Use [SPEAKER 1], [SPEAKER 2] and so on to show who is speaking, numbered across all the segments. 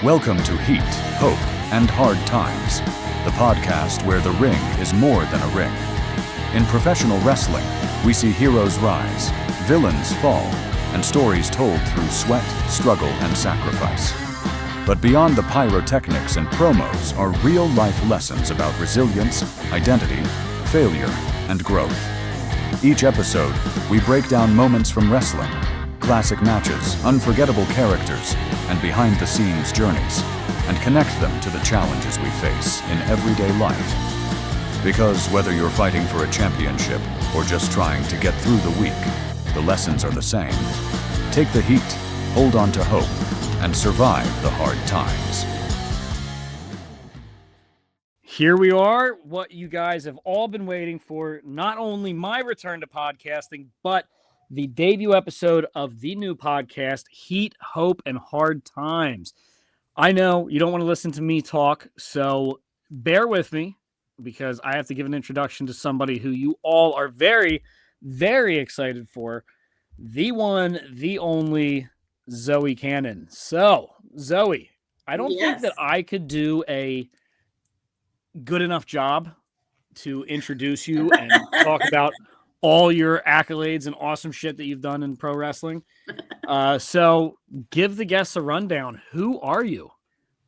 [SPEAKER 1] Welcome to Heat, Hope, and Hard Times, the podcast where the ring is more than a ring. In professional wrestling, we see heroes rise, villains fall, and stories told through sweat, struggle, and sacrifice. But beyond the pyrotechnics and promos are real-life lessons about resilience, identity, failure, and growth. Each episode, we break down moments from wrestling, classic matches, unforgettable characters, and behind-the-scenes journeys, and connect them to the challenges we face in everyday life. Because whether you're fighting for a championship or just trying to get through the week, the lessons are the same. Take the heat, hold on to hope, and survive the hard times.
[SPEAKER 2] Here we are, what you guys have all been waiting for, not only my return to podcasting, but the debut episode of the new podcast, Heat, Hope, and Hard Times. I know you don't want to listen to me talk, so bear with me because I have to give an introduction to somebody who you all are very, very excited for. The one, the only, Zoey Cannon. So, Zoey, I don't think that I could do a good enough job to introduce you and talk about all your accolades and awesome shit that you've done in pro wrestling. So give the guests a rundown. Who are you?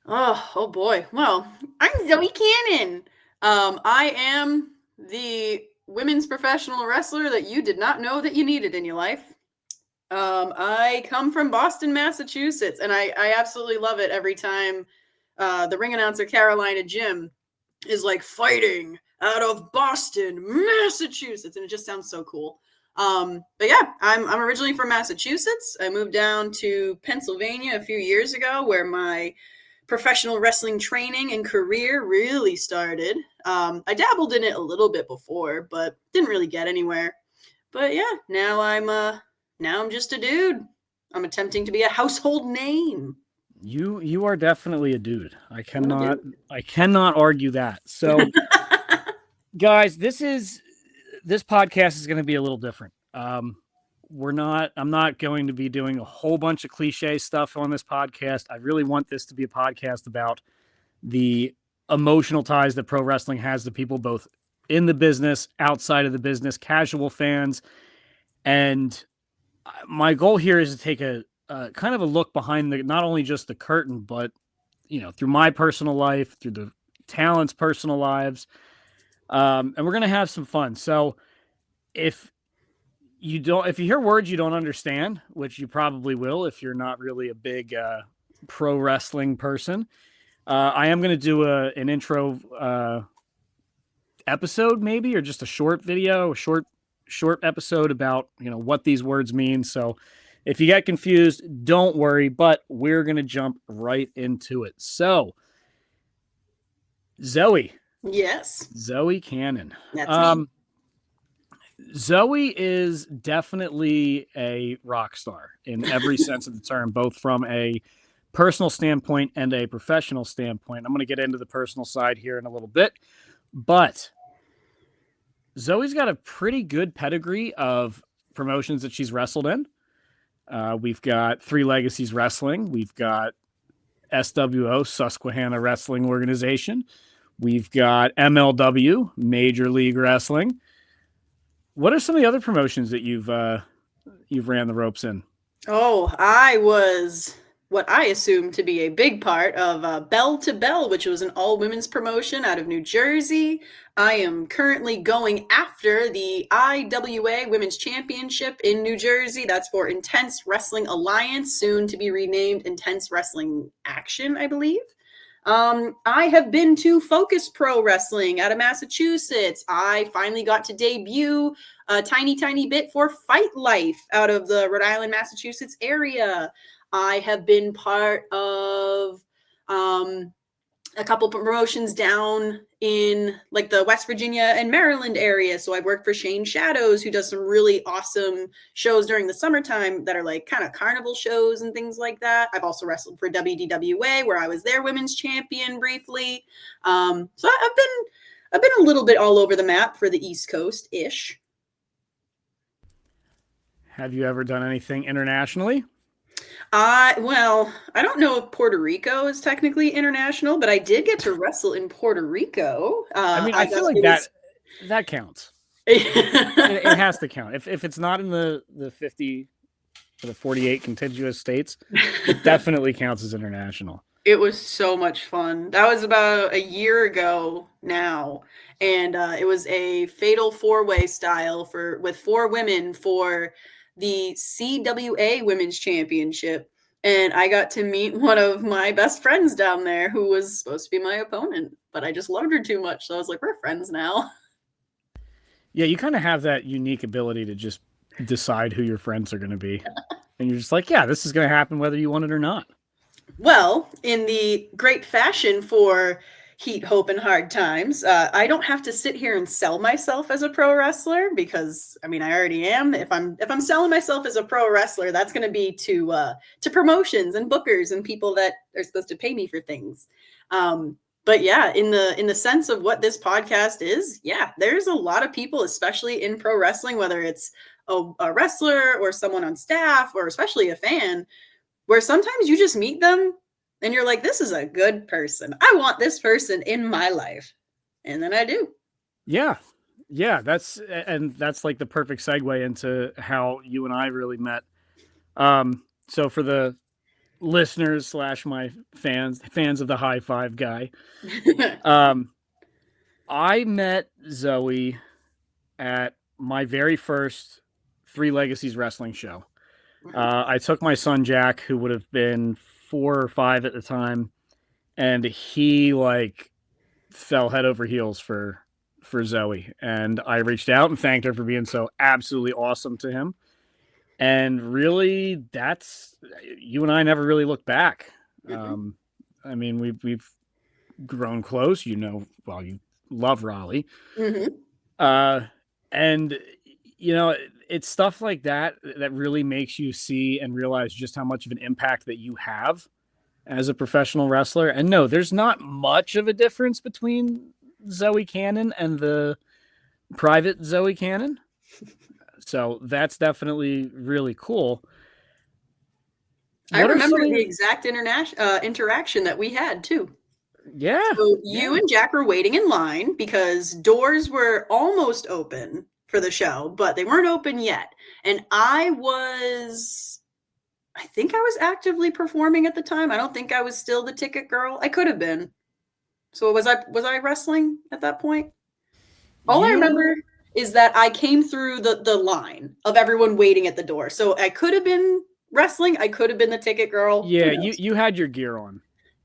[SPEAKER 3] Oh boy. Well, I'm Zoey Cannon. I am the women's professional wrestler that you did not know that you needed in your life. I come from Boston, Massachusetts, and I absolutely love it every time the ring announcer Carolina Jim is like fighting out of Boston, Massachusetts, and it just sounds so cool. But yeah, I'm originally from Massachusetts. I moved down to Pennsylvania a few years ago, where my professional wrestling training and career really started. I dabbled in it a little bit before, but didn't really get anywhere. But yeah, now I'm just a dude. I'm attempting to be a household name.
[SPEAKER 2] You are definitely a dude. I cannot argue that. So guys, this podcast is going to be a little different. I'm not going to be doing a whole bunch of cliche stuff on this podcast. I really want this to be a podcast about the emotional ties that pro wrestling has to people, both in the business, outside of the business, casual fans. And my goal here is to take a kind of a look behind not only just the curtain, but, through my personal life, through the talent's personal lives. And we're going to have some fun. So if you hear words you don't understand, which you probably will, if you're not really a big pro wrestling person, I am going to do an intro episode maybe, or just a short video, a short episode about, what these words mean. So if you get confused, don't worry, but we're going to jump right into it. So Zoey.
[SPEAKER 3] Yes.
[SPEAKER 2] Zoey Cannon.
[SPEAKER 3] That's me.
[SPEAKER 2] Zoey is definitely a rock star in every sense of the term, both from a personal standpoint and a professional standpoint. I'm going to get into the personal side here in a little bit, but Zoey's got a pretty good pedigree of promotions that she's wrestled in. We've got Three Legacies Wrestling. We've got SWO, Susquehanna Wrestling Organization. We've got MLW, Major League Wrestling. What are some of the other promotions that you've ran the ropes in?
[SPEAKER 3] Oh, I was what I assume to be a big part of Bell to Bell, which was an all-women's promotion out of New Jersey. I am currently going after the IWA Women's Championship in New Jersey. That's for Intense Wrestling Alliance, soon to be renamed Intense Wrestling Action, I believe. I have been to Focus Pro Wrestling out of Massachusetts. I finally got to debut a tiny bit for Fight Life out of the Rhode Island, Massachusetts area. I have been part of a couple promotions down in like the West Virginia and Maryland area. So I've worked for Shane Shadows, who does some really awesome shows during the summertime that are like kind of carnival shows and things like that. I've also wrestled for WDWA, where I was their women's champion briefly. So I've been a little bit all over the map for the East Coast ish.
[SPEAKER 2] Have you ever done anything internationally?
[SPEAKER 3] Well, I don't know if Puerto Rico is technically international, but I did get to wrestle in Puerto Rico.
[SPEAKER 2] I mean, I feel like that counts.
[SPEAKER 3] it
[SPEAKER 2] It has to count. If it's not in the 50 or the 48 contiguous states, it definitely counts as international.
[SPEAKER 3] It was so much fun. That was about a year ago now, and it was a fatal four-way style with 4 women for the CWA Women's Championship. And I got to meet one of my best friends down there who was supposed to be my opponent, but I just loved her too much. So I was like, we're friends now.
[SPEAKER 2] Yeah, you kind of have that unique ability to just decide who your friends are going to be. And you're just like, yeah, this is going to happen whether you want it or not.
[SPEAKER 3] Well, in the great fashion for Heat, Hope, and Hard Times, I don't have to sit here and sell myself as a pro wrestler because, I mean, I already am. If I'm selling myself as a pro wrestler, that's going to be to promotions and bookers and people that are supposed to pay me for things. But yeah, in the sense of what this podcast is, yeah, there's a lot of people, especially in pro wrestling, whether it's a wrestler or someone on staff or especially a fan, where sometimes you just meet them and you're like, this is a good person. I want this person in my life. And then I do.
[SPEAKER 2] Yeah. Yeah. That's like the perfect segue into how you and I really met. So for the listeners / my fans of the high five guy, I met Zoey at my very first Three Legacies wrestling show. I took my son Jack, who would have been 4 or 5 at the time, and he like fell head over heels for Zoey. And I reached out and thanked her for being so absolutely awesome to him. And really, you and I never really looked back. I mean, we've grown close. You love Raleigh, and it's stuff like that really makes you see and realize just how much of an impact that you have as a professional wrestler. And no, there's not much of a difference between Zoey Cannon and the private Zoey Cannon. So that's definitely really cool.
[SPEAKER 3] I remember the exact interaction that we had too.
[SPEAKER 2] Yeah.
[SPEAKER 3] So you and Jack were waiting in line because doors were almost open for the show, but they weren't open yet. And I think I was actively performing at the time. I don't think I was still the ticket girl. I could have been. So was I wrestling at that point? All I remember is that I came through the line of everyone waiting at the door. So I could have been wrestling. I could have been the ticket girl.
[SPEAKER 2] Yeah, you had your gear on.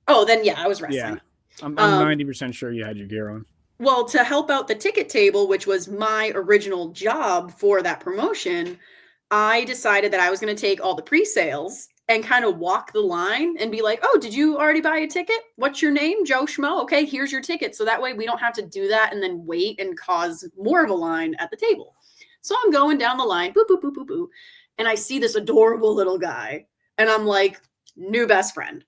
[SPEAKER 3] Oh, then yeah, I was wrestling.
[SPEAKER 2] Yeah, I'm 90% sure you had your gear on.
[SPEAKER 3] Well, to help out the ticket table, which was my original job for that promotion, I decided that I was going to take all the pre-sales and kind of walk the line and be like, oh, did you already buy a ticket? What's your name? Joe Schmo. Okay, here's your ticket. So that way we don't have to do that and then wait and cause more of a line at the table. So I'm going down the line, boop, boop, boop, boop, boop. And I see this adorable little guy. And I'm like, new best friend.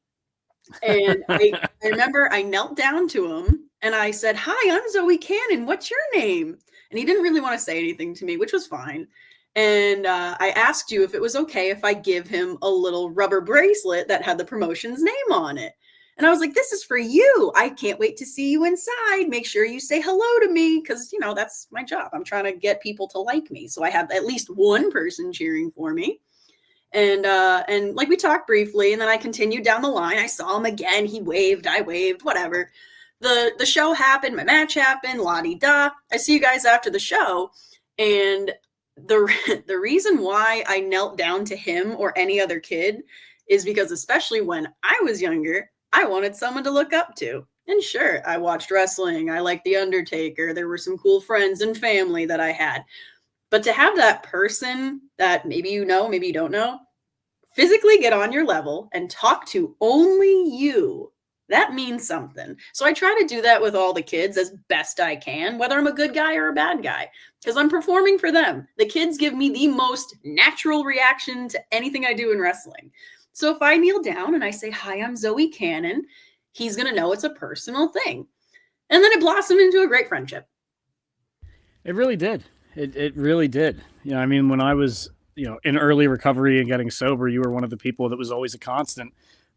[SPEAKER 3] And I remember I knelt down to him and I said, hi, I'm Zoey Cannon. What's your name? And he didn't really want to say anything to me, which was fine. And I asked you if it was okay if I give him a little rubber bracelet that had the promotion's name on it. And I was like, this is for you. I can't wait to see you inside. Make sure you say hello to me because, that's my job. I'm trying to get people to like me. So I have at least one person cheering for me. And like we talked briefly, and then I continued down the line. I saw him again. He waved, I waved, whatever. The show happened, my match happened, la-di-da. I see you guys after the show. And the reason why I knelt down to him or any other kid is because especially when I was younger, I wanted someone to look up to. And sure, I watched wrestling. I liked The Undertaker. There were some cool friends and family that I had. But to have that person that maybe you know, maybe you don't know, physically get on your level and talk to only you, that means something. So I try to do that with all the kids as best I can, whether I'm a good guy or a bad guy, because I'm performing for them. The kids give me the most natural reaction to anything I do in wrestling. So if I kneel down and I say, hi, I'm Zoey Cannon, he's going to know it's a personal thing. And then it blossomed into a great friendship.
[SPEAKER 2] It really did. It really did. I mean, when I was in early recovery and getting sober, you were one of the people that was always a constant,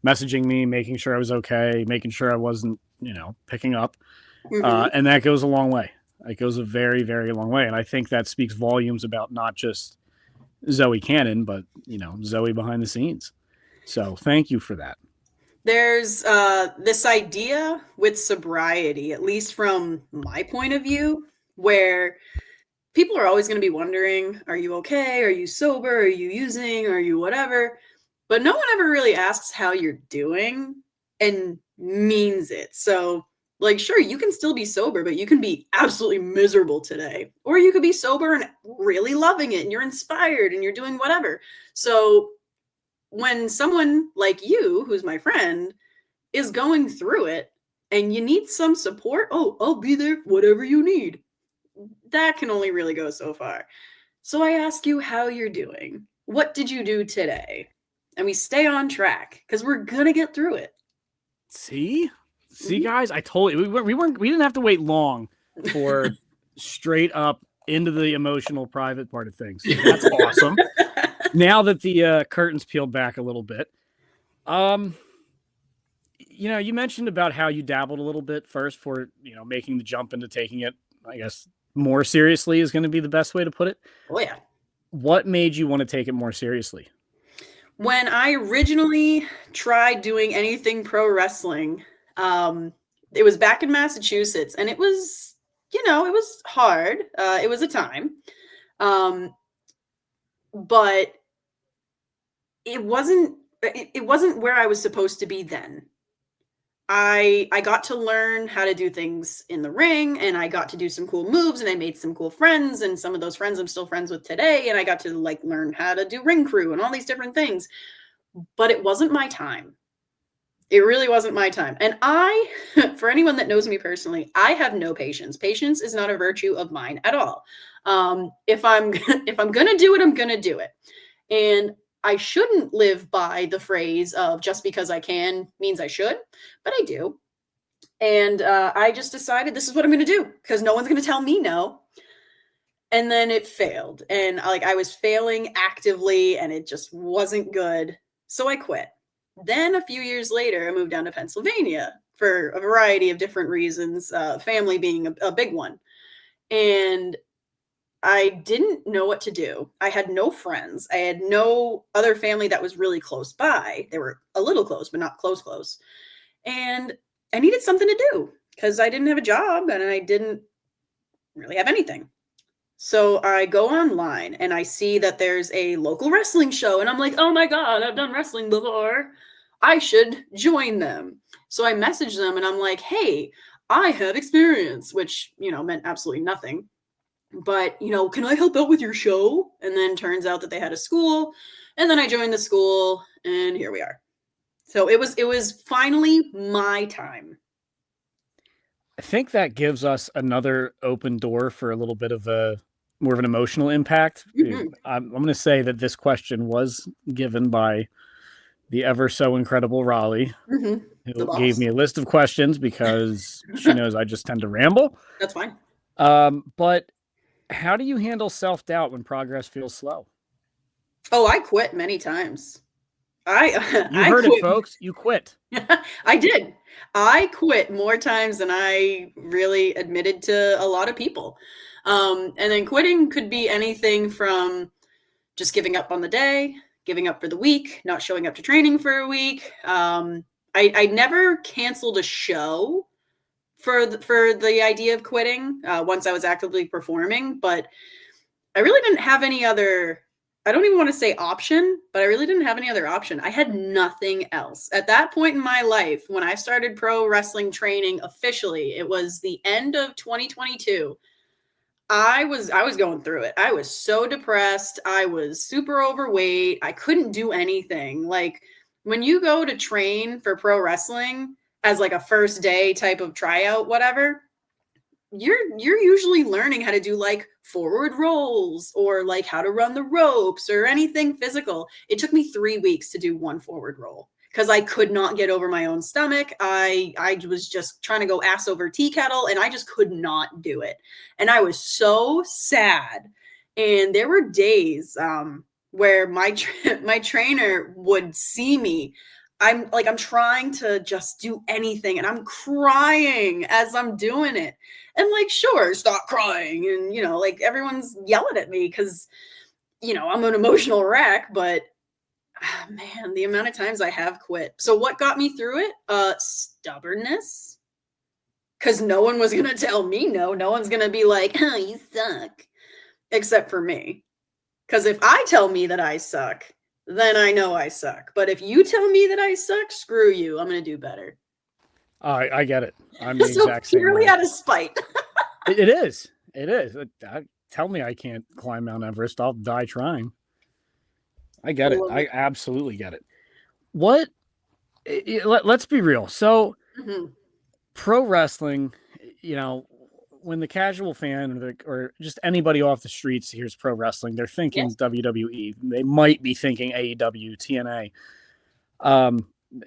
[SPEAKER 2] messaging me, making sure I was okay, making sure I wasn't, picking up. And that goes a long way. It goes a very, very long way. And I think that speaks volumes about not just Zoey Cannon, but, Zoey behind the scenes. So thank you for that.
[SPEAKER 3] There's this idea with sobriety, at least from my point of view, where people are always going to be wondering, are you okay? Are you sober? Are you using? Are you whatever? But no one ever really asks how you're doing and means it. So, like, sure, you can still be sober, but you can be absolutely miserable today. Or you could be sober and really loving it and you're inspired and you're doing whatever. So when someone like you, who's my friend, is going through it and you need some support, oh, I'll be there, whatever you need. That can only really go so far. So I ask you how you're doing. What did you do today? And we stay on track because we're gonna get through it.
[SPEAKER 2] See, guys, I told you we didn't have to wait long for straight up into the emotional, private part of things. So that's awesome. Now that the curtains peeled back a little bit, you mentioned about how you dabbled a little bit first for making the jump into taking it, I guess, more seriously is going to be the best way to put it.
[SPEAKER 3] Oh yeah.
[SPEAKER 2] What made you want to take it more seriously?
[SPEAKER 3] When I originally tried doing anything pro wrestling, it was back in Massachusetts, and it was, it was hard. It was a time, but it wasn't where I was supposed to be then. I got to learn how to do things in the ring, and I got to do some cool moves, and I made some cool friends, and some of those friends I'm still friends with today, and I got to learn how to do ring crew and all these different things. But it wasn't my time. It really wasn't my time. And for anyone that knows me personally, I have no patience. Patience is not a virtue of mine at all. If I'm going to do it, I'm going to do it. And I shouldn't live by the phrase of just because I can means I should, but I do. And I just decided this is what I'm going to do because no one's going to tell me no. And then it failed. And I was failing actively and it just wasn't good. So I quit. Then a few years later, I moved down to Pennsylvania for a variety of different reasons, family being a big one. And I didn't know what to do. I had no friends. I had no other family that was really close by. They were a little close, but not close. And I needed something to do because I didn't have a job and I didn't really have anything. So I go online and I see that there's a local wrestling show. And I'm like, oh my God, I've done wrestling before. I should join them. So I message them and I'm like, hey, I have experience, which, meant absolutely nothing. But, can I help out with your show? And then turns out that they had a school. And then I joined the school and here we are. So it was finally my time.
[SPEAKER 2] I think that gives us another open door for a little bit of more of an emotional impact. Mm-hmm. I'm going to say that this question was given by the ever so incredible Raleigh, who gave me a list of questions because she knows I just tend to ramble.
[SPEAKER 3] That's fine.
[SPEAKER 2] But how do you handle self-doubt when progress feels slow?
[SPEAKER 3] Oh, I quit many times. You
[SPEAKER 2] heard it, folks. You quit.
[SPEAKER 3] I did. I quit more times than I really admitted to a lot of people. And then quitting could be anything from just giving up on the day, giving up for the week, not showing up to training for a week. I never canceled a show for the idea of quitting once I was actively performing, but I really didn't have any other, I don't even want to say option, but I really didn't have any other option. I had nothing else. At that point in my life, when I started pro wrestling training officially, it was the end of 2022. I was going through it. I was so depressed. I was super overweight. I couldn't do anything. Like when you go to train for pro wrestling as like a first day type of tryout, whatever, you're usually learning how to do like forward rolls or like how to run the ropes or anything physical. It took me 3 weeks to do one forward roll because I could not get over my own stomach. I was just trying to go ass over tea kettle and I just could not do it. And I was so sad. And there were days where my my trainer would see me. I'm trying to just do anything and I'm crying as I'm doing it. And like, sure, stop crying. And, you know, like everyone's yelling at me because, you know, I'm an emotional wreck, but man, the amount of times I have quit. So what got me through it? Stubbornness. Because no one was going to tell me no. No one's going to be like, oh, you suck. Except for me. Because if I tell me that I suck, then I know I suck. But if you tell me that I suck, screw you. I'm going to do better.
[SPEAKER 2] I get it. I'm the
[SPEAKER 3] So
[SPEAKER 2] exact same
[SPEAKER 3] purely
[SPEAKER 2] way.
[SPEAKER 3] out of spite.
[SPEAKER 2] It is. It is. Tell me I can't climb Mount Everest. I'll die trying. I get it. I absolutely get it. Let's be real. So, pro wrestling, you know, when the casual fan or just anybody off the streets hears pro wrestling, they're thinking WWE. They might be thinking AEW, TNA.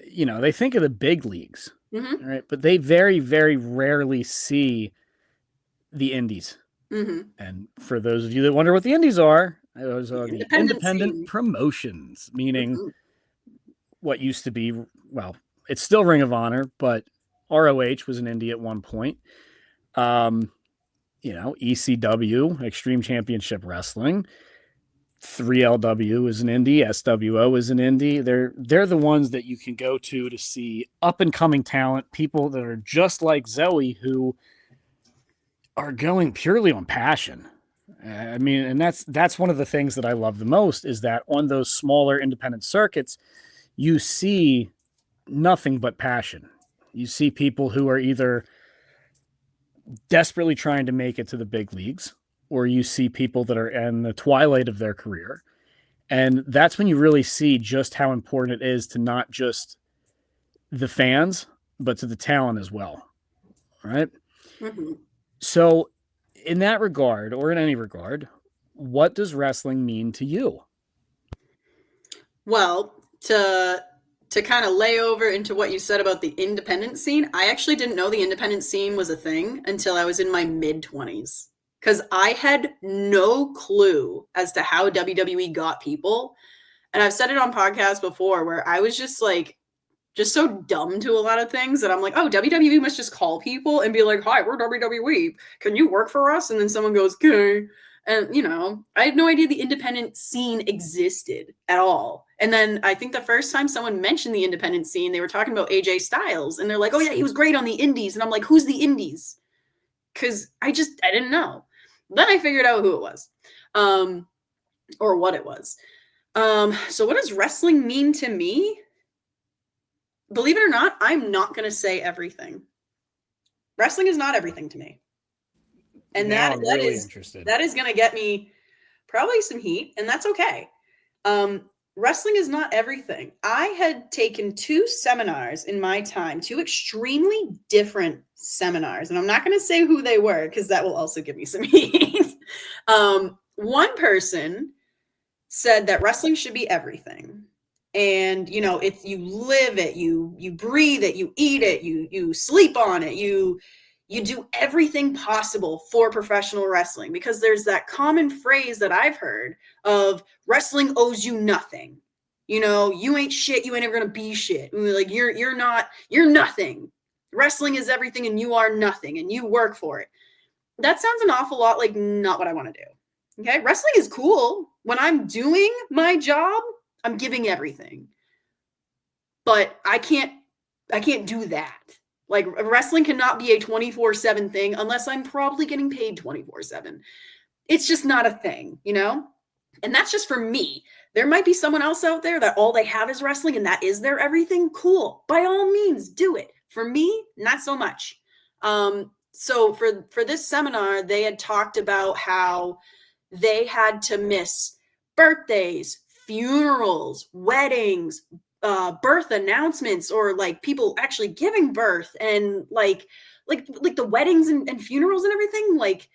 [SPEAKER 2] You know, they think of the big leagues, right? But they very, very rarely see the indies. And for those of you that wonder what the indies are, those are the independent promotions, meaning what used to be, well, it's still Ring of Honor, but ROH was an indie at one point. You know, ECW, Extreme Championship Wrestling. 3LW is an indie. SWO is an indie. They're the ones that you can go to see up and coming talent, people that are just like Zoey, who are going purely on passion. I mean, and that's one of the things that I love the most is that on those smaller independent circuits, you see nothing but passion. You see people who are either desperately trying to make it to the big leagues, or you see people that are in the twilight of their career. And that's when you really see just how important it is to not just the fans, but to the talent as well. Right? So in that regard, or in any regard, what does wrestling mean to you?
[SPEAKER 3] Well, to kind of lay over into what you said about the independent scene, I actually didn't know the independent scene was a thing until I was in my mid-20s. Because I had no clue as to how WWE got people. And I've said it on podcasts before where I was just so dumb to a lot of things that I'm like, oh, WWE must just call people and be like, hi, we're WWE. Can you work for us? And then someone goes, okay. And, you know, I had no idea the independent scene existed at all. And then I think the first time someone mentioned the independent scene, they were talking about AJ Styles. And they're like, oh, yeah, he was great on the indies. And I'm like, who's the indies? Because I didn't know. Then I figured out who it was, or what it was. So what does wrestling mean to me? Believe it or not, I'm not going to say everything. Wrestling is not everything to me. And that is going to get me probably some heat, and that's okay. Wrestling is not everything. I had taken 2 seminars in my time, 2 extremely different seminars, and I'm not going to say who they were because that will also give me some heat. One person said that wrestling should be everything. And, you know, if you live it, you breathe it, you eat it, you sleep on it, you do everything possible for professional wrestling, because there's that common phrase that I've heard of wrestling owes you nothing. You know, you ain't shit, you ain't ever gonna be shit. Like you're nothing. Wrestling is everything and you are nothing and you work for it. That sounds an awful lot like not what I want to do. Okay, wrestling is cool. When I'm doing my job, I'm giving everything. But I can't do that. Like, wrestling cannot be a 24/7 thing unless I'm probably getting paid 24/7. It's just not a thing, you know? And that's just for me. There might be someone else out there that all they have is wrestling and that is their everything. Cool. By all means, do it. For me, not so much. So for this seminar, they had talked about how they had to miss birthdays, funerals, weddings, birth announcements, or like people actually giving birth, and like the weddings and funerals and everything. Like,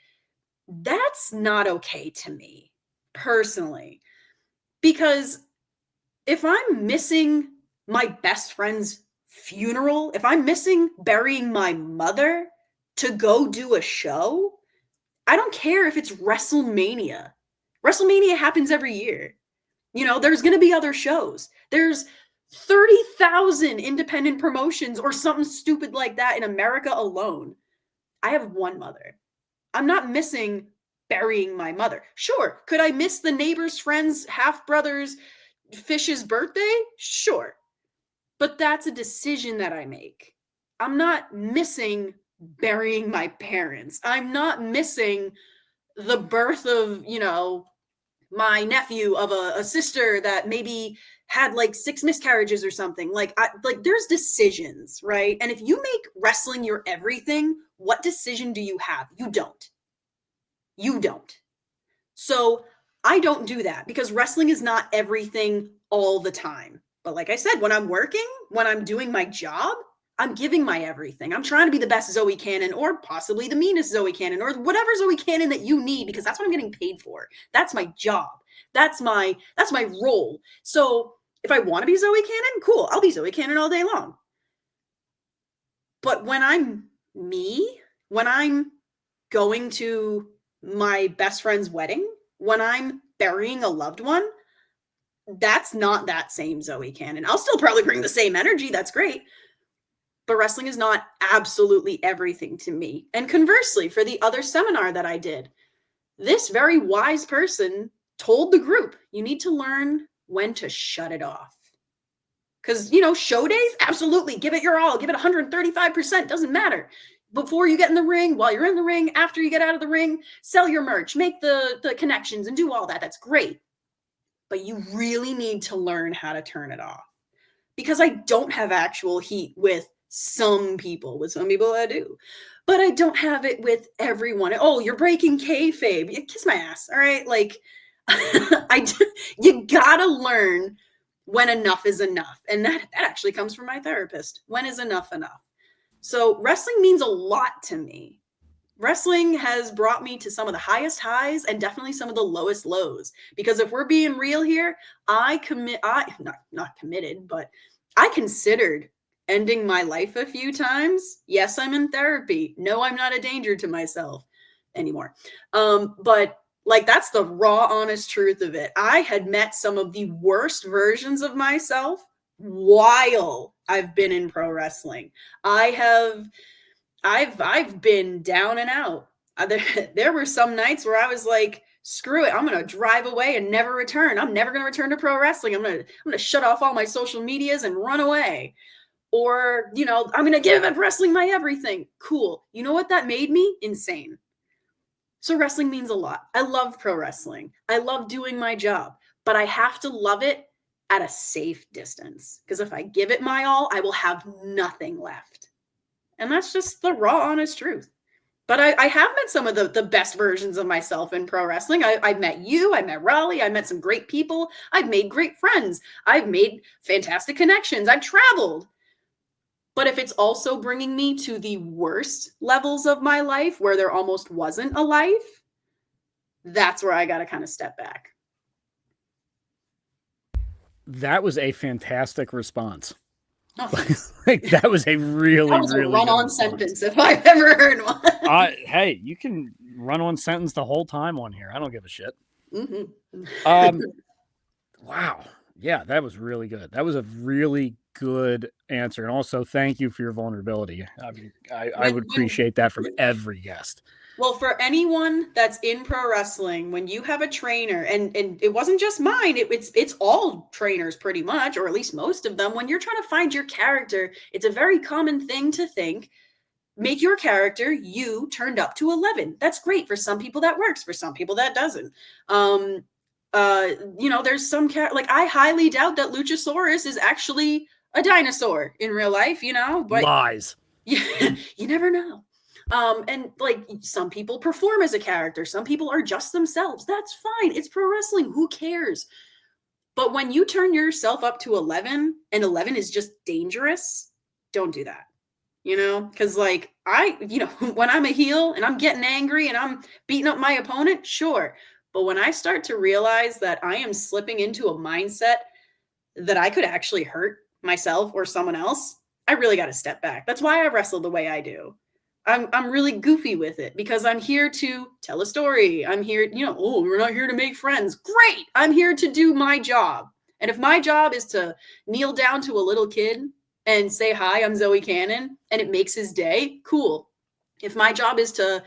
[SPEAKER 3] that's not okay to me personally, because if I'm missing my best friend's funeral, if I'm missing burying my mother to go do a show, I don't care if it's WrestleMania. WrestleMania happens every year. There's going to be other shows. There's 30,000 independent promotions or something stupid like that in America alone. I have one mother. I'm not missing burying my mother. Sure. Could I miss the neighbor's friend's half-brother's fish's birthday? Sure. But that's a decision that I make. I'm not missing burying my parents. I'm not missing the birth of, my nephew of a sister that maybe had like 6 miscarriages or something. There's decisions, right? And if you make wrestling your everything, what decision do you have? You don't. So I don't do that because wrestling is not everything all the time. But like I said, when I'm working, when I'm doing my job, I'm giving my everything. I'm trying to be the best Zoey Cannon or possibly the meanest Zoey Cannon or whatever Zoey Cannon that you need because that's what I'm getting paid for. That's my job. That's my role. So if I want to be Zoey Cannon, cool. I'll be Zoey Cannon all day long. But when I'm me, when I'm going to my best friend's wedding, when I'm burying a loved one, that's not that same Zoey Cannon. I'll still probably bring the same energy. That's great. But wrestling is not absolutely everything to me. And conversely, for the other seminar that I did, this very wise person told the group, you need to learn when to shut it off. Because, show days, absolutely. Give it your all. Give it 135%. Doesn't matter. Before you get in the ring, while you're in the ring, after you get out of the ring, sell your merch, make the connections and do all that. That's great. But you really need to learn how to turn it off. Because I don't have actual heat with some people. With some people I do. But I don't have it with everyone. Oh, you're breaking kayfabe. You kiss my ass. All right? You gotta learn when enough is enough. And that actually comes from my therapist. When is enough enough? So wrestling means a lot to me. Wrestling has brought me to some of the highest highs and definitely some of the lowest lows. Because if we're being real here, not committed, but I considered ending my life a few times. Yes, I'm in therapy. No, I'm not a danger to myself anymore. But that's the raw, honest truth of it. I had met some of the worst versions of myself while I've been in pro wrestling. I've been down and out. There were some nights where I was like, screw it. I'm going to drive away and never return. I'm never going to return to pro wrestling. I'm going to shut off all my social medias and run away. Or, I'm going to give wrestling my everything. Cool. You know what that made me? Insane. So wrestling means a lot. I love pro wrestling. I love doing my job, but I have to love it at a safe distance. Because if I give it my all, I will have nothing left. And that's just the raw, honest truth. But I have met some of the best versions of myself in pro wrestling. I've met you. I met Raleigh. I met some great people. I've made great friends. I've made fantastic connections. I've traveled. But if it's also bringing me to the worst levels of my life where there almost wasn't a life, that's where I got to kind of step back.
[SPEAKER 2] That was a fantastic response.
[SPEAKER 3] Oh,
[SPEAKER 2] that was a really
[SPEAKER 3] run-on sentence if I've ever heard one.
[SPEAKER 2] Hey, you can run-on sentence the whole time on here. I don't give a shit.
[SPEAKER 3] Mm-hmm.
[SPEAKER 2] Wow. Yeah, that was really good. That was a really good answer. And also, thank you for your vulnerability. I would appreciate that from every guest.
[SPEAKER 3] Well, for anyone that's in pro wrestling, when you have a trainer, and it wasn't just mine, it's all trainers pretty much, or at least most of them, when you're trying to find your character, it's a very common thing to think, make your character you turned up to 11. That's great. For some people that works. For some people that doesn't. There's some I highly doubt that Luchasaurus is actually a dinosaur in real life, but
[SPEAKER 2] lies.
[SPEAKER 3] Yeah, you never know. And some people perform as a character. Some people are just themselves. That's fine. It's pro wrestling. Who cares? But when you turn yourself up to 11 and 11 is just dangerous, don't do that. Because when I'm a heel and I'm getting angry and I'm beating up my opponent, sure. But when I start to realize that I am slipping into a mindset that I could actually hurt myself or someone else, I really got to step back. That's why I wrestle the way I do. I'm really goofy with it because I'm here to tell a story. I'm here, oh, we're not here to make friends. Great. I'm here to do my job. And if my job is to kneel down to a little kid and say, hi, I'm Zoey Cannon, and it makes his day, cool. If my job is to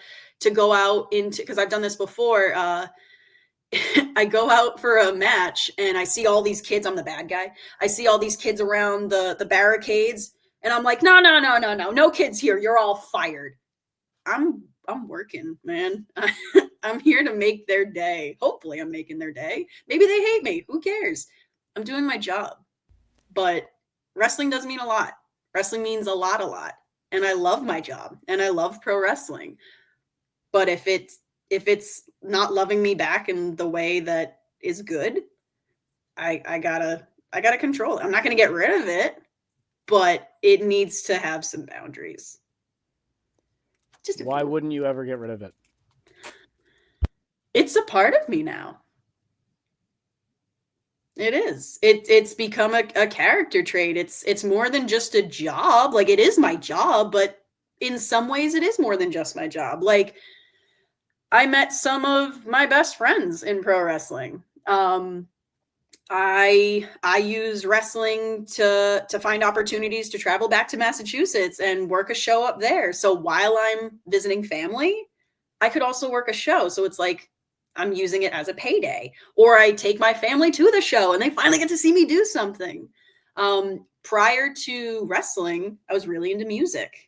[SPEAKER 3] go out into, because I've done this before, I go out for a match and I see all these kids. I'm the bad guy. I see all these kids around the barricades. And I'm like, no kids here. You're all fired. I'm working, man. I'm here to make their day. Hopefully I'm making their day. Maybe they hate me. Who cares? I'm doing my job. But wrestling does mean a lot. Wrestling means a lot. And I love my job and I love pro wrestling. But if it's not loving me back in the way that is good, I gotta control it. I'm not gonna get rid of it, but it needs to have some boundaries.
[SPEAKER 2] Why wouldn't you ever get rid of it?
[SPEAKER 3] It's a part of me now. It is. It's become a character trait. It's more than just a job. Like, it is my job, but in some ways it is more than just my job. Like, I met some of my best friends in pro wrestling. I use wrestling to find opportunities to travel back to Massachusetts and work a show up there. So while I'm visiting family, I could also work a show. So it's like I'm using it as a payday. Or I take my family to the show and they finally get to see me do something. Prior to wrestling, I was really into music.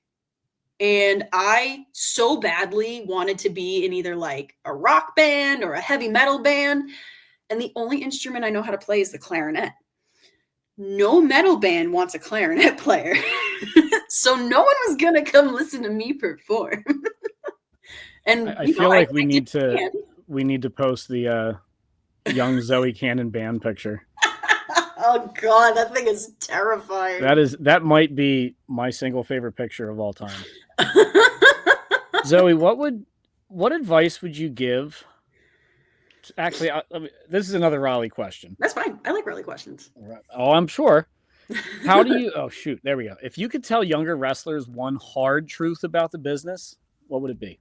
[SPEAKER 3] And I so badly wanted to be in either like a rock band or a heavy metal band. And the only instrument I know how to play is the clarinet. No metal band wants a clarinet player. So no one was going to come listen to me perform. And
[SPEAKER 2] I feel like we need to post the young Zoey Cannon band picture.
[SPEAKER 3] Oh God, that thing is terrifying.
[SPEAKER 2] That might be my single favorite picture of all time. Zoey, what advice would you give? Actually, this is another Raleigh question.
[SPEAKER 3] That's fine. I like Raleigh questions.
[SPEAKER 2] Oh, I'm sure. How do you? Oh, shoot. There we go. If you could tell younger wrestlers one hard truth about the business, what would it be?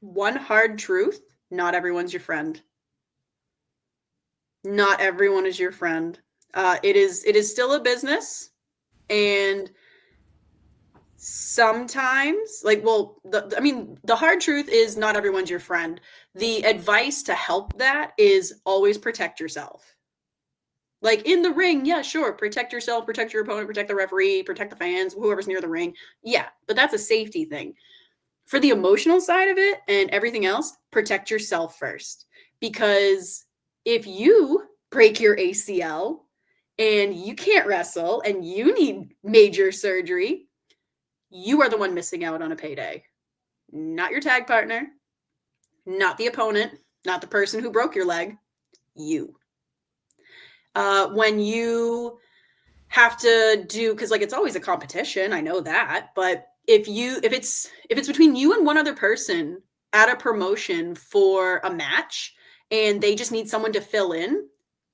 [SPEAKER 3] One hard truth: not everyone's your friend. Not everyone is your friend. It is still a business, and sometimes, the hard truth is not everyone's your friend. The advice to help that is always protect yourself. Like, in the ring, yeah, sure, protect yourself, protect your opponent, protect the referee, protect the fans, whoever's near the ring. Yeah, but that's a safety thing. For the emotional side of it and everything else, protect yourself first. Because if you break your ACL and you can't wrestle and you need major surgery, you are the one missing out on a payday. Not your tag partner, not the opponent, not the person who broke your leg, you. When you have to do, because like it's always a competition, I know that, but if it's between you and one other person at a promotion for a match and they just need someone to fill in,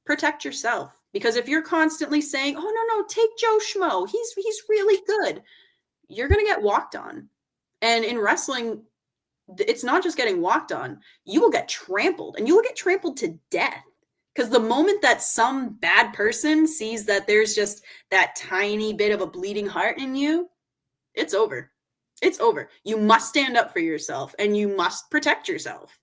[SPEAKER 3] protect yourself. Because if you're constantly saying, oh no, take Joe Schmo, he's really good, you're going to get walked on. And in wrestling, it's not just getting walked on. You will get trampled, and you will get trampled to death. Because the moment that some bad person sees that there's just that tiny bit of a bleeding heart in you, it's over. It's over. You must stand up for yourself, and you must protect yourself.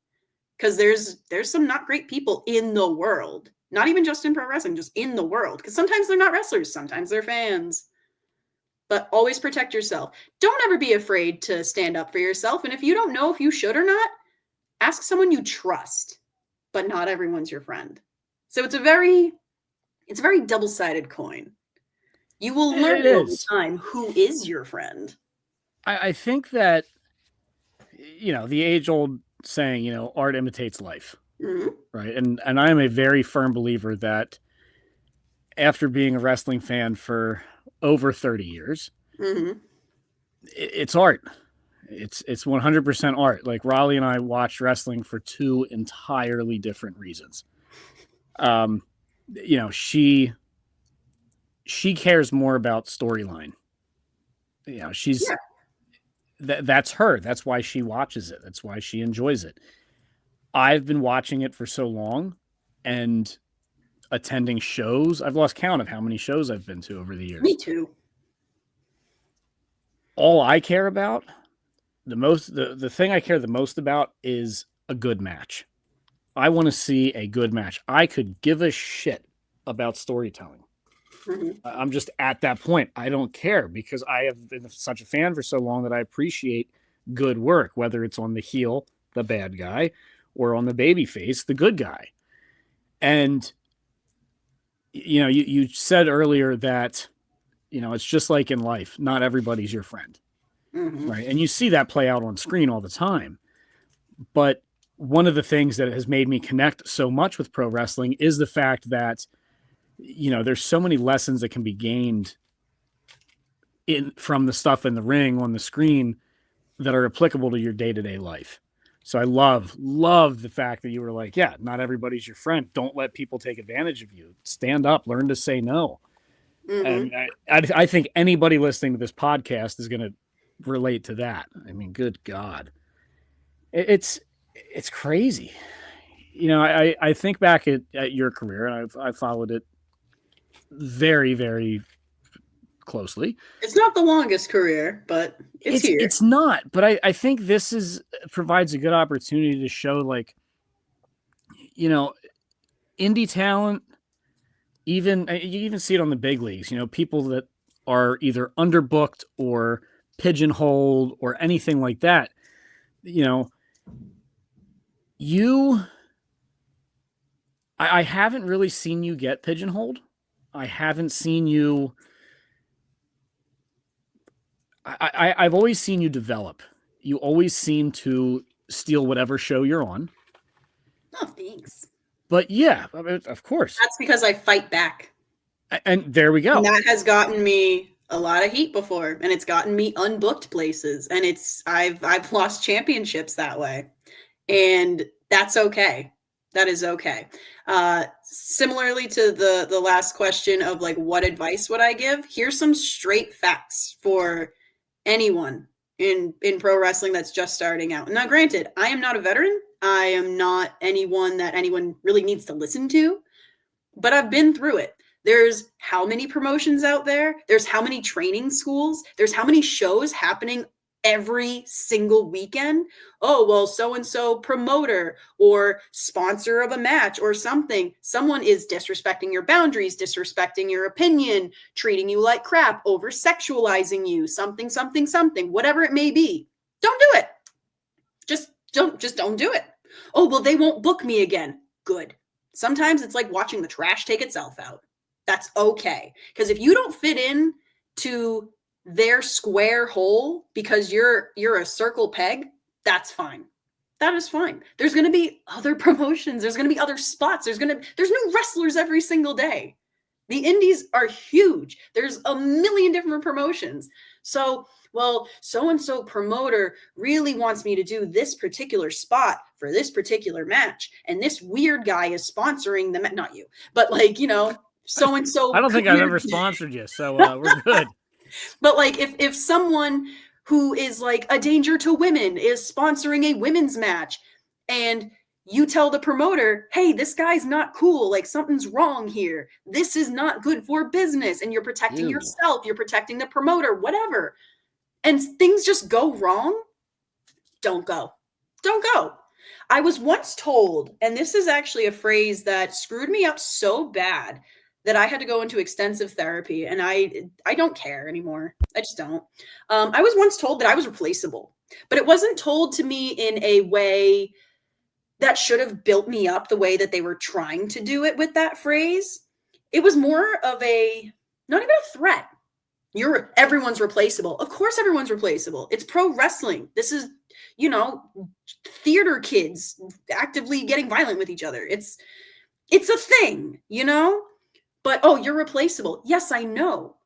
[SPEAKER 3] Because there's some not great people in the world. Not even just in pro wrestling, just in the world. Because sometimes they're not wrestlers. Sometimes they're fans. But always protect yourself. Don't ever be afraid to stand up for yourself. And if you don't know if you should or not, ask someone you trust. But not everyone's your friend. So it's a very double-sided coin. You will learn over time who is your friend.
[SPEAKER 2] I think that, the age-old saying, art imitates life.
[SPEAKER 3] Mm-hmm.
[SPEAKER 2] Right? And I am a very firm believer that after being a wrestling fan for over 30 years,
[SPEAKER 3] mm-hmm.
[SPEAKER 2] It's art. It's 100% art. Like, Raleigh and I watched wrestling for two entirely different reasons. She cares more about storyline she's that's her. That's why she watches it. That's why she enjoys it. I've been watching it for so long and attending shows. I've lost count of how many shows I've been to over the years.
[SPEAKER 3] Me too.
[SPEAKER 2] All I care about, the thing I care the most about is a good match. I want to see a good match. I could give a shit about storytelling.
[SPEAKER 3] Mm-hmm.
[SPEAKER 2] I'm just at that point. I don't care because I have been such a fan for so long that I appreciate good work, whether it's on the heel, the bad guy, or on the baby face, the good guy. And, you said earlier that, it's just like in life. Not everybody's your friend.
[SPEAKER 3] Mm-hmm.
[SPEAKER 2] Right. And you see that play out on screen all the time. But one of the things that has made me connect so much with pro wrestling is the fact that, there's so many lessons that can be gained from the stuff in the ring on the screen that are applicable to your day-to-day life. So I love the fact that you were like, yeah, not everybody's your friend. Don't let people take advantage of you. Stand up, learn to say no.
[SPEAKER 3] Mm-hmm.
[SPEAKER 2] And I think anybody listening to this podcast is going to relate to that. I mean, good God, it's crazy. I think back at your career, and I've followed it very, very closely.
[SPEAKER 3] It's not the longest career, but it's here.
[SPEAKER 2] It's not, but I think this provides a good opportunity to show, like, indie talent. You even see it on the big leagues. People that are either underbooked or pigeonholed or anything like that. I haven't really seen you get pigeonholed. I haven't seen you. I've always seen you develop. You always seem to steal whatever show you're on.
[SPEAKER 3] Oh, thanks.
[SPEAKER 2] But yeah, I mean, of course.
[SPEAKER 3] That's because I fight back.
[SPEAKER 2] And there we go.
[SPEAKER 3] And that has gotten me a lot of heat before, and it's gotten me unbooked places, and I've lost championships that way, and that's okay. That is okay. Similarly to the last question of like, what advice would I give? Here's some straight facts for anyone in pro wrestling that's just starting out. Now, granted, I am not a veteran. I am not anyone that anyone really needs to listen to, but I've been through it. There's how many promotions out there? There's how many training schools? There's how many shows happening every single weekend? Oh, well, so-and-so promoter or sponsor of a match or something. Someone is disrespecting your boundaries, disrespecting your opinion, treating you like crap, over-sexualizing you, something, whatever it may be. Don't do it. Just don't do it. Oh, well, they won't book me again. Good. Sometimes it's like watching the trash take itself out. That's okay. Because if you don't fit in to their square hole because you're a circle peg, that's fine. That is fine. There's going to be other promotions. There's going to be other spots. There's new wrestlers every single day. The indies are huge. There's a million different promotions. So, well, so-and-so promoter really wants me to do this particular spot for this particular match. And this weird guy is sponsoring the not you, but like, so-and-so.
[SPEAKER 2] I don't think I've ever sponsored you, so we're good.
[SPEAKER 3] But like if someone who is like a danger to women is sponsoring a women's match and you tell the promoter, hey, this guy's not cool, like something's wrong here. This is not good for business. And you're protecting yourself, you're protecting the promoter, whatever. And things just go wrong. Don't go. Don't go. I was once told, and this is actually a phrase that screwed me up so bad that I had to go into extensive therapy, and I don't care anymore. I just don't. I was once told that I was replaceable, but it wasn't told to me in a way that should have built me up the way that they were trying to do it with that phrase. It was more of not even a threat. Everyone's replaceable. Of course everyone's replaceable. It's pro wrestling. This is, theater kids actively getting violent with each other. It's a thing, But, oh, you're replaceable. Yes, I know.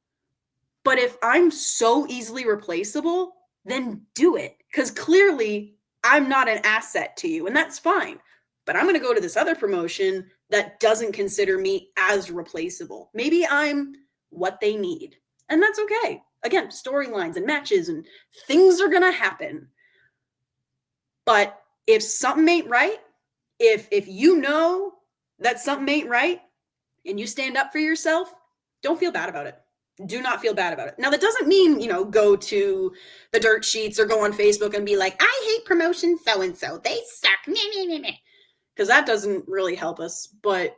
[SPEAKER 3] But if I'm so easily replaceable, then do it. Because clearly I'm not an asset to you, and that's fine. But I'm going to go to this other promotion that doesn't consider me as replaceable. Maybe I'm what they need, and that's okay. Again, storylines and matches and things are going to happen. But if something ain't right, if you know that something ain't right and you stand up for yourself, don't feel bad about it. Do not feel bad about it. Now, that doesn't mean, go to the dirt sheets or go on Facebook and be like, I hate promotion so-and-so. They suck. Because that doesn't really help us. But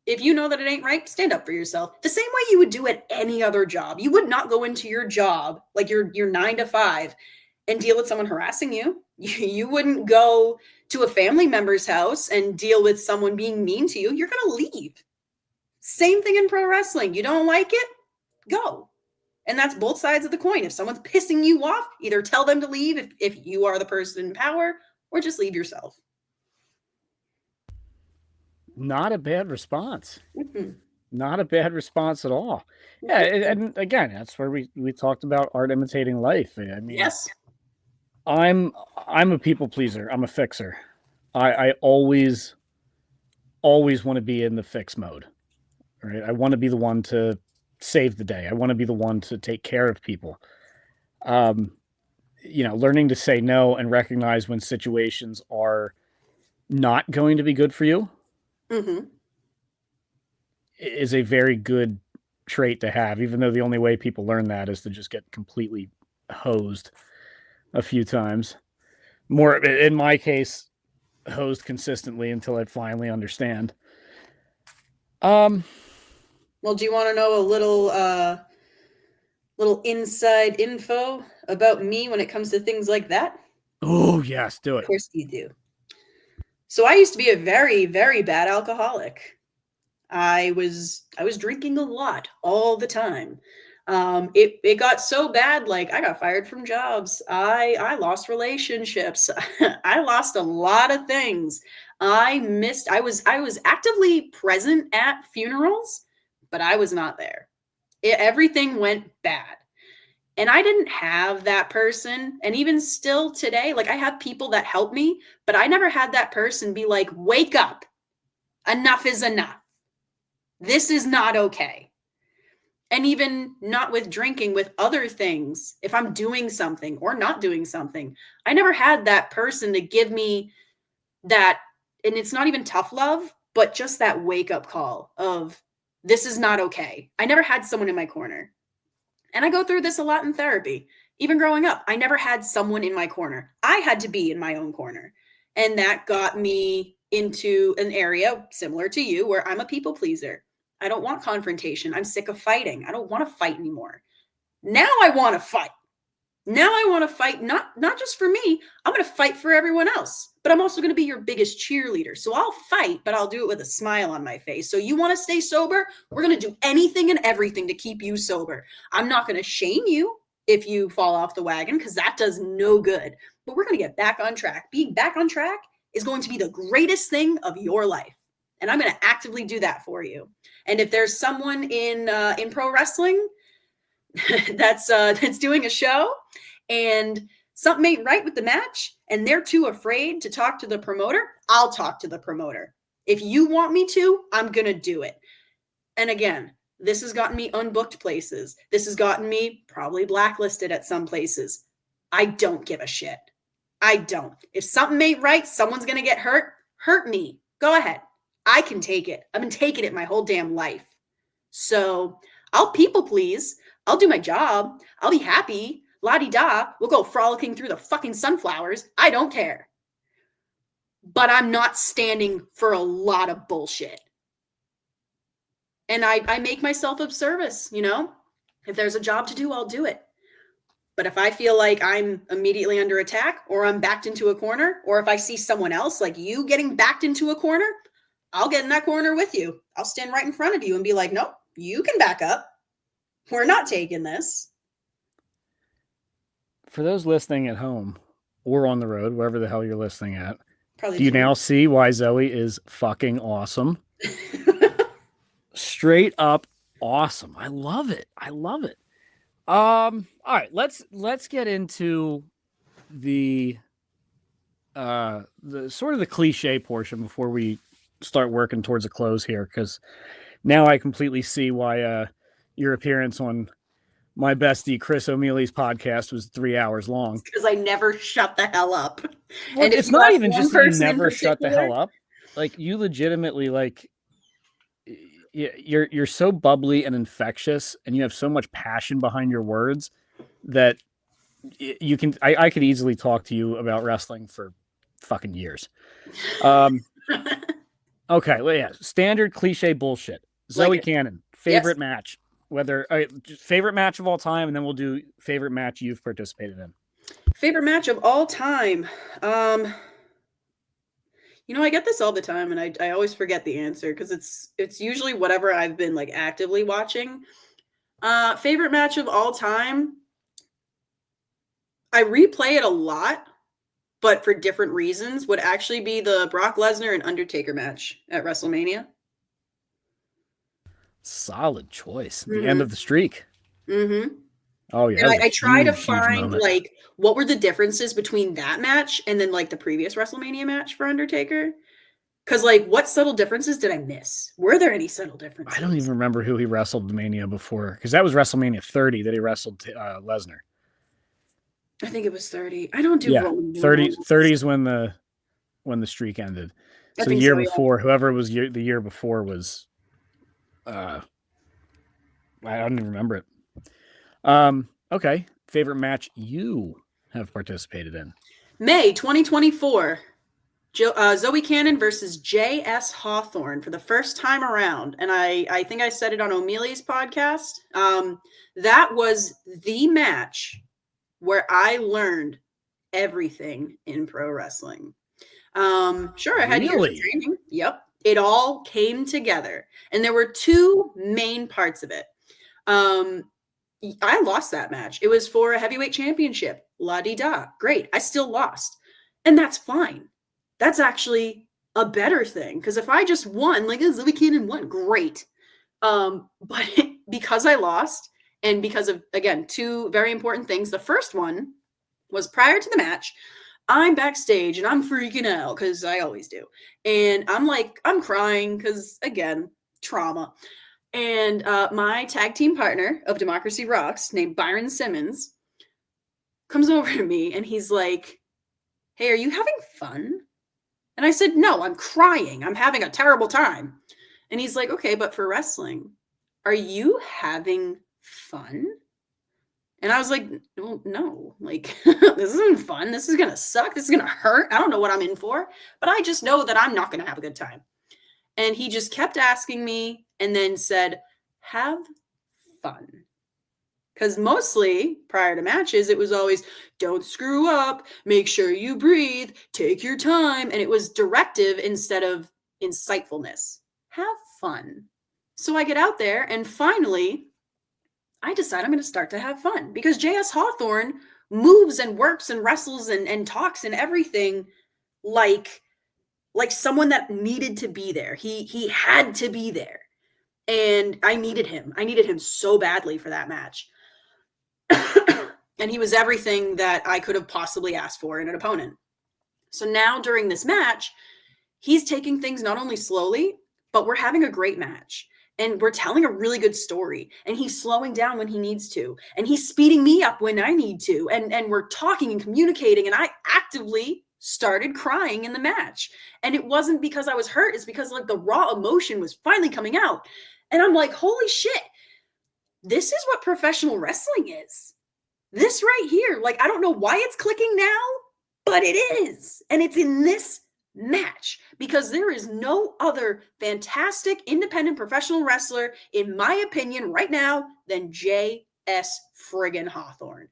[SPEAKER 3] if you know that it ain't right, stand up for yourself. The same way you would do at any other job. You would not go into your job, like your 9 to 5, and deal with someone harassing you. You wouldn't go to a family member's house and deal with someone being mean to you. You're going to leave. Same thing in pro wrestling. You don't like it? Go. And that's both sides of the coin. If someone's pissing you off, either tell them to leave if you are the person in power, or just leave yourself.
[SPEAKER 2] Not a bad response.
[SPEAKER 3] Mm-hmm.
[SPEAKER 2] Not a bad response at all. Yeah, and again, that's where we talked about art imitating life. I mean,
[SPEAKER 3] yes,
[SPEAKER 2] I'm a people pleaser. I'm a fixer. I always want to be in the fix mode. Right? I want to be the one to save the day. I want to be the one to take care of people. Learning to say no and recognize when situations are not going to be good for you is a very good trait to have, even though the only way people learn that is to just get completely hosed a few times. More, in my case, hosed consistently until I finally understand.
[SPEAKER 3] Well, do you want to know a little inside info about me when it comes to things like that?
[SPEAKER 2] Oh, yes, do it.
[SPEAKER 3] Of course you do. So I used to be a very, very bad alcoholic. I was drinking a lot all the time. It got so bad, like I got fired from jobs. I lost relationships. I lost a lot of things. I was actively present at funerals, but I was not there. Everything went bad. And I didn't have that person. And even still today, like I have people that help me, but I never had that person be like, wake up. Enough is enough. This is not okay. And even not with drinking, with other things, if I'm doing something or not doing something, I never had that person to give me that. And it's not even tough love, but just that wake up call of this is not okay. I never had someone in my corner. And I go through this a lot in therapy. Even growing up, I never had someone in my corner. I had to be in my own corner. And that got me into an area similar to you where I'm a people pleaser. I don't want confrontation. I'm sick of fighting. I don't want to fight anymore. Now I want to fight. Now I want to fight, not just for me. I'm going to fight for everyone else. But I'm also going to be your biggest cheerleader. So I'll fight, but I'll do it with a smile on my face. So you want to stay sober? We're going to do anything and everything to keep you sober. I'm not going to shame you if you fall off the wagon, because that does no good. But we're going to get back on track. Being back on track is going to be the greatest thing of your life. And I'm going to actively do that for you. And if there's someone in pro wrestling that's doing a show and something ain't right with the match and they're too afraid to talk to the promoter, I'll talk to the promoter. If you want me to, I'm going to do it. And again, this has gotten me unbooked places. This has gotten me probably blacklisted at some places. I don't give a shit. I don't. If something ain't right, someone's going to get hurt. Hurt me. Go ahead. I can take it. I've been taking it my whole damn life. So I'll people please. I'll do my job. I'll be happy. La-di-da. We'll go frolicking through the fucking sunflowers. I don't care. But I'm not standing for a lot of bullshit. And I make myself of service, If there's a job to do, I'll do it. But if I feel like I'm immediately under attack or I'm backed into a corner, or if I see someone else like you getting backed into a corner, I'll get in that corner with you. I'll stand right in front of you and be like, nope, you can back up. We're not taking this.
[SPEAKER 2] For those listening at home or on the road, wherever the hell you're listening at,
[SPEAKER 3] Probably
[SPEAKER 2] do you now see why Zoey is fucking awesome? Straight up awesome. I love it. All right, let's get into the sort of the cliche portion before we start working towards a close here, because now I completely see why your appearance on my bestie Chris O'Mealy's podcast was 3 hours long.
[SPEAKER 3] Because I never shut the hell up.
[SPEAKER 2] Well,
[SPEAKER 3] And
[SPEAKER 2] it's not even just that you never shut the hell up. Like, you legitimately, like, you're so bubbly and infectious, and you have so much passion behind your words that you can. I could easily talk to you about wrestling for fucking years. Okay, well, yeah, standard cliche bullshit. Zoey Cannon, favorite match, whether favorite match of all time, and then we'll do favorite match you've participated in.
[SPEAKER 3] Favorite match of all time. You know, I get this all the time, and I always forget the answer because it's usually whatever I've been like actively watching. Favorite match of all time. I replay it a lot, but for different reasons, would actually be the Brock Lesnar and Undertaker match at WrestleMania.
[SPEAKER 2] Solid choice. The end of the streak.
[SPEAKER 3] Mm-hmm.
[SPEAKER 2] Oh, yeah.
[SPEAKER 3] I try to find, like, what were the differences between that match and then, like, the previous WrestleMania match for Undertaker? Because, like, what subtle differences did I miss? Were there any subtle differences?
[SPEAKER 2] I don't even remember who he wrestled Mania before, because that was WrestleMania 30 that he wrestled Lesnar.
[SPEAKER 3] I think it was 30. I don't do
[SPEAKER 2] 30 is when the streak ended. So the year before, whoever was the year before was I don't even remember it. Okay. Favorite match you have participated in?
[SPEAKER 3] May 2024. Zoey Cannon versus J.S. Hawthorne for the first time around. And I think I said it on O'Mealy's podcast. That was the match where I learned everything in pro wrestling. Sure, I had years of training. Yep. It all came together. And there were two main parts of it. I lost that match. It was for a heavyweight championship. La-di-da. Great. I still lost. And that's fine. That's actually a better thing. Because if I just won, like, Zoey Cannon won, great. But because I lost, and because of, again, two very important things. The first one was prior to the match, I'm backstage and I'm freaking out because I always do. And I'm crying because, again, trauma. And my tag team partner of Democracy Rocks, named Byron Simmons, comes over to me and he's like, "Hey, are you having fun?" And I said, "No, I'm crying. I'm having a terrible time." And he's like, "Okay, but for wrestling, are you having fun?" And I was like, "Well, no, like, this isn't fun. This is going to suck. This is going to hurt. I don't know what I'm in for, but I just know that I'm not going to have a good time." And he just kept asking me and then said, "Have fun." Because mostly prior to matches, it was always, don't screw up, make sure you breathe, take your time. And it was directive instead of insightfulness. Have fun. So I get out there and finally I decide I'm going to start to have fun because J.S. Hawthorne moves and works and wrestles and talks and everything like someone that needed to be there. He had to be there. And I needed him. I needed him so badly for that match. And he was everything that I could have possibly asked for in an opponent. So now during this match, he's taking things not only slowly, but we're having a great match. And we're telling a really good story. And he's slowing down when he needs to. And he's speeding me up when I need to. And we're talking and communicating. And I actively started crying in the match. And it wasn't because I was hurt. It's because, like, the raw emotion was finally coming out. And I'm like, holy shit. This is what professional wrestling is. This right here. Like, I don't know why it's clicking now, but it is. And it's in this match because there is no other fantastic independent professional wrestler, in my opinion, right now than J.S. friggin. Hawthorne.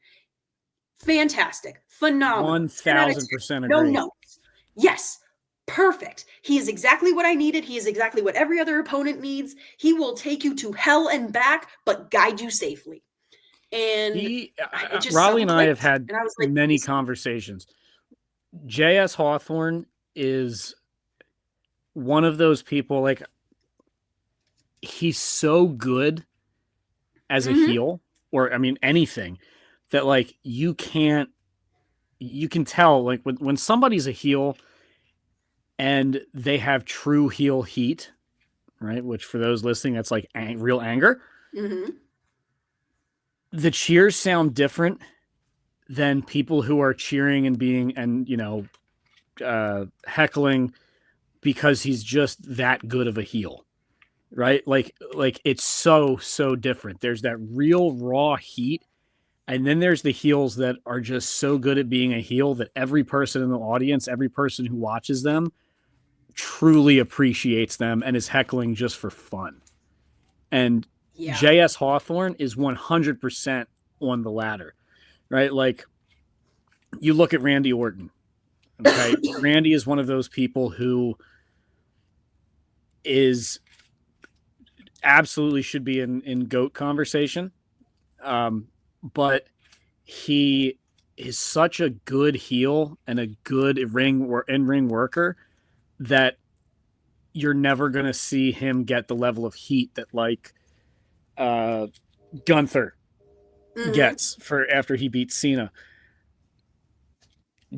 [SPEAKER 3] Fantastic. Phenomenal.
[SPEAKER 2] 1000% agree.
[SPEAKER 3] No notes. Yes. Perfect. He is exactly what I needed. He is exactly what every other opponent needs. He will take you to hell and back, but guide you safely. And
[SPEAKER 2] Raleigh and I have had many conversations. J.S. Hawthorne is one of those people, like, he's so good as a heel, or I mean anything, that like you can tell, like, when somebody's a heel and they have true heel heat, right? Which for those listening, that's like real anger. the cheers sound different than people who are cheering and heckling because he's just that good of a heel, right? Like it's so different. There's that real raw heat, and then there's the heels that are just so good at being a heel that every person in the audience, every person who watches them, truly appreciates them and is heckling just for fun. And J.S. Hawthorne is 100% on the latter, right? Like, you look at Randy Orton. Okay, Randy is one of those people who is absolutely should be in GOAT conversation, but he is such a good heel and a good in-ring worker that you're never going to see him get the level of heat that like Gunther gets for after he beats Cena.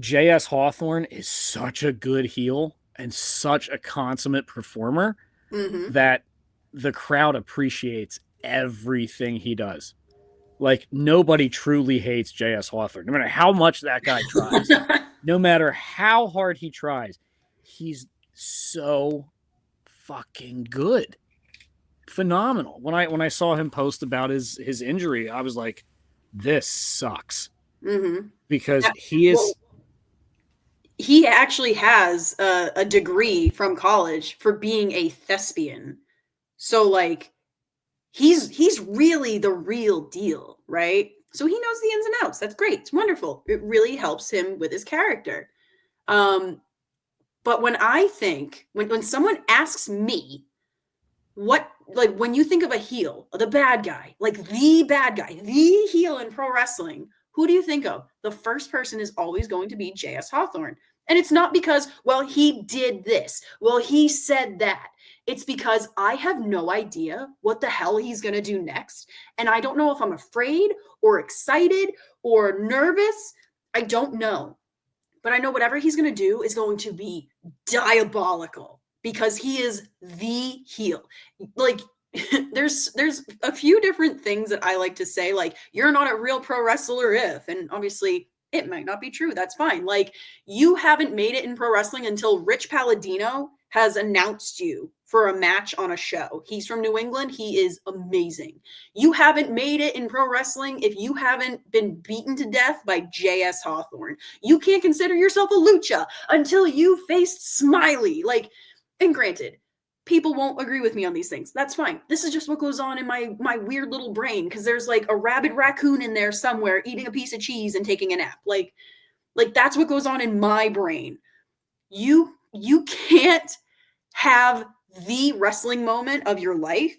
[SPEAKER 2] J.S. Hawthorne is such a good heel and such a consummate performer that the crowd appreciates everything he does. Like, nobody truly hates J.S. Hawthorne. No matter how much that guy tries, no matter how hard he tries, he's so fucking good. Phenomenal. When I saw him post about his injury, I was like, this sucks. Because
[SPEAKER 3] he actually has a degree from college for being a thespian. So like he's really the real deal, right? So he knows the ins and outs. That's great. It's wonderful. It really helps him with his character. But when I think when someone asks me what, like, when you think of a heel, the bad guy, like the bad guy, the heel in pro wrestling, who do you think of? The first person is always going to be J.S. Hawthorne. And it's not because, well, he did this. Well, he said that. It's because I have no idea what the hell he's going to do next. And I don't know if I'm afraid or excited or nervous. I don't know. But I know whatever he's going to do is going to be diabolical because he is the heel. Like, there's a few different things that I like to say, like, you're not a real pro wrestler if, and obviously it might not be true. That's fine. Like, you haven't made it in pro wrestling until Rich Palladino has announced you for a match on a show. He's from New England. He is amazing. You haven't made it in pro wrestling if you haven't been beaten to death by J.S. Hawthorne. You can't consider yourself a lucha until you faced Smiley. Like, and granted, people won't agree with me on these things. That's fine. This is just what goes on in my weird little brain, because there's like a rabid raccoon in there somewhere eating a piece of cheese and taking a nap. Like that's what goes on in my brain. You can't have the wrestling moment of your life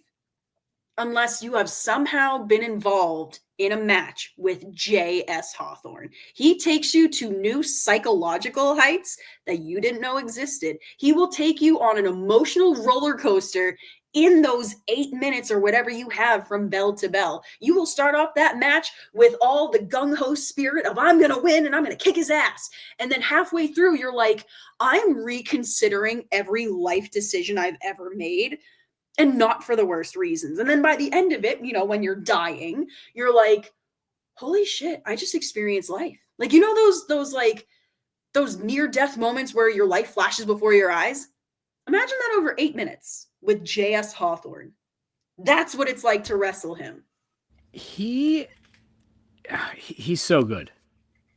[SPEAKER 3] unless you have somehow been involved in a match with J.S. Hawthorne. He takes you to new psychological heights that you didn't know existed. He will take you on an emotional roller coaster in those 8 minutes or whatever you have from bell to bell. You will start off that match with all the gung-ho spirit of I'm going to win and I'm going to kick his ass. And then halfway through, you're like, I'm reconsidering every life decision I've ever made, and not for the worst reasons. And then by the end of it, you know, when you're dying, you're like, holy shit, I just experienced life. Like, you know, those near-death moments where your life flashes before your eyes? Imagine that over 8 minutes with J.S. Hawthorne. That's what it's like to wrestle him.
[SPEAKER 2] He's so good.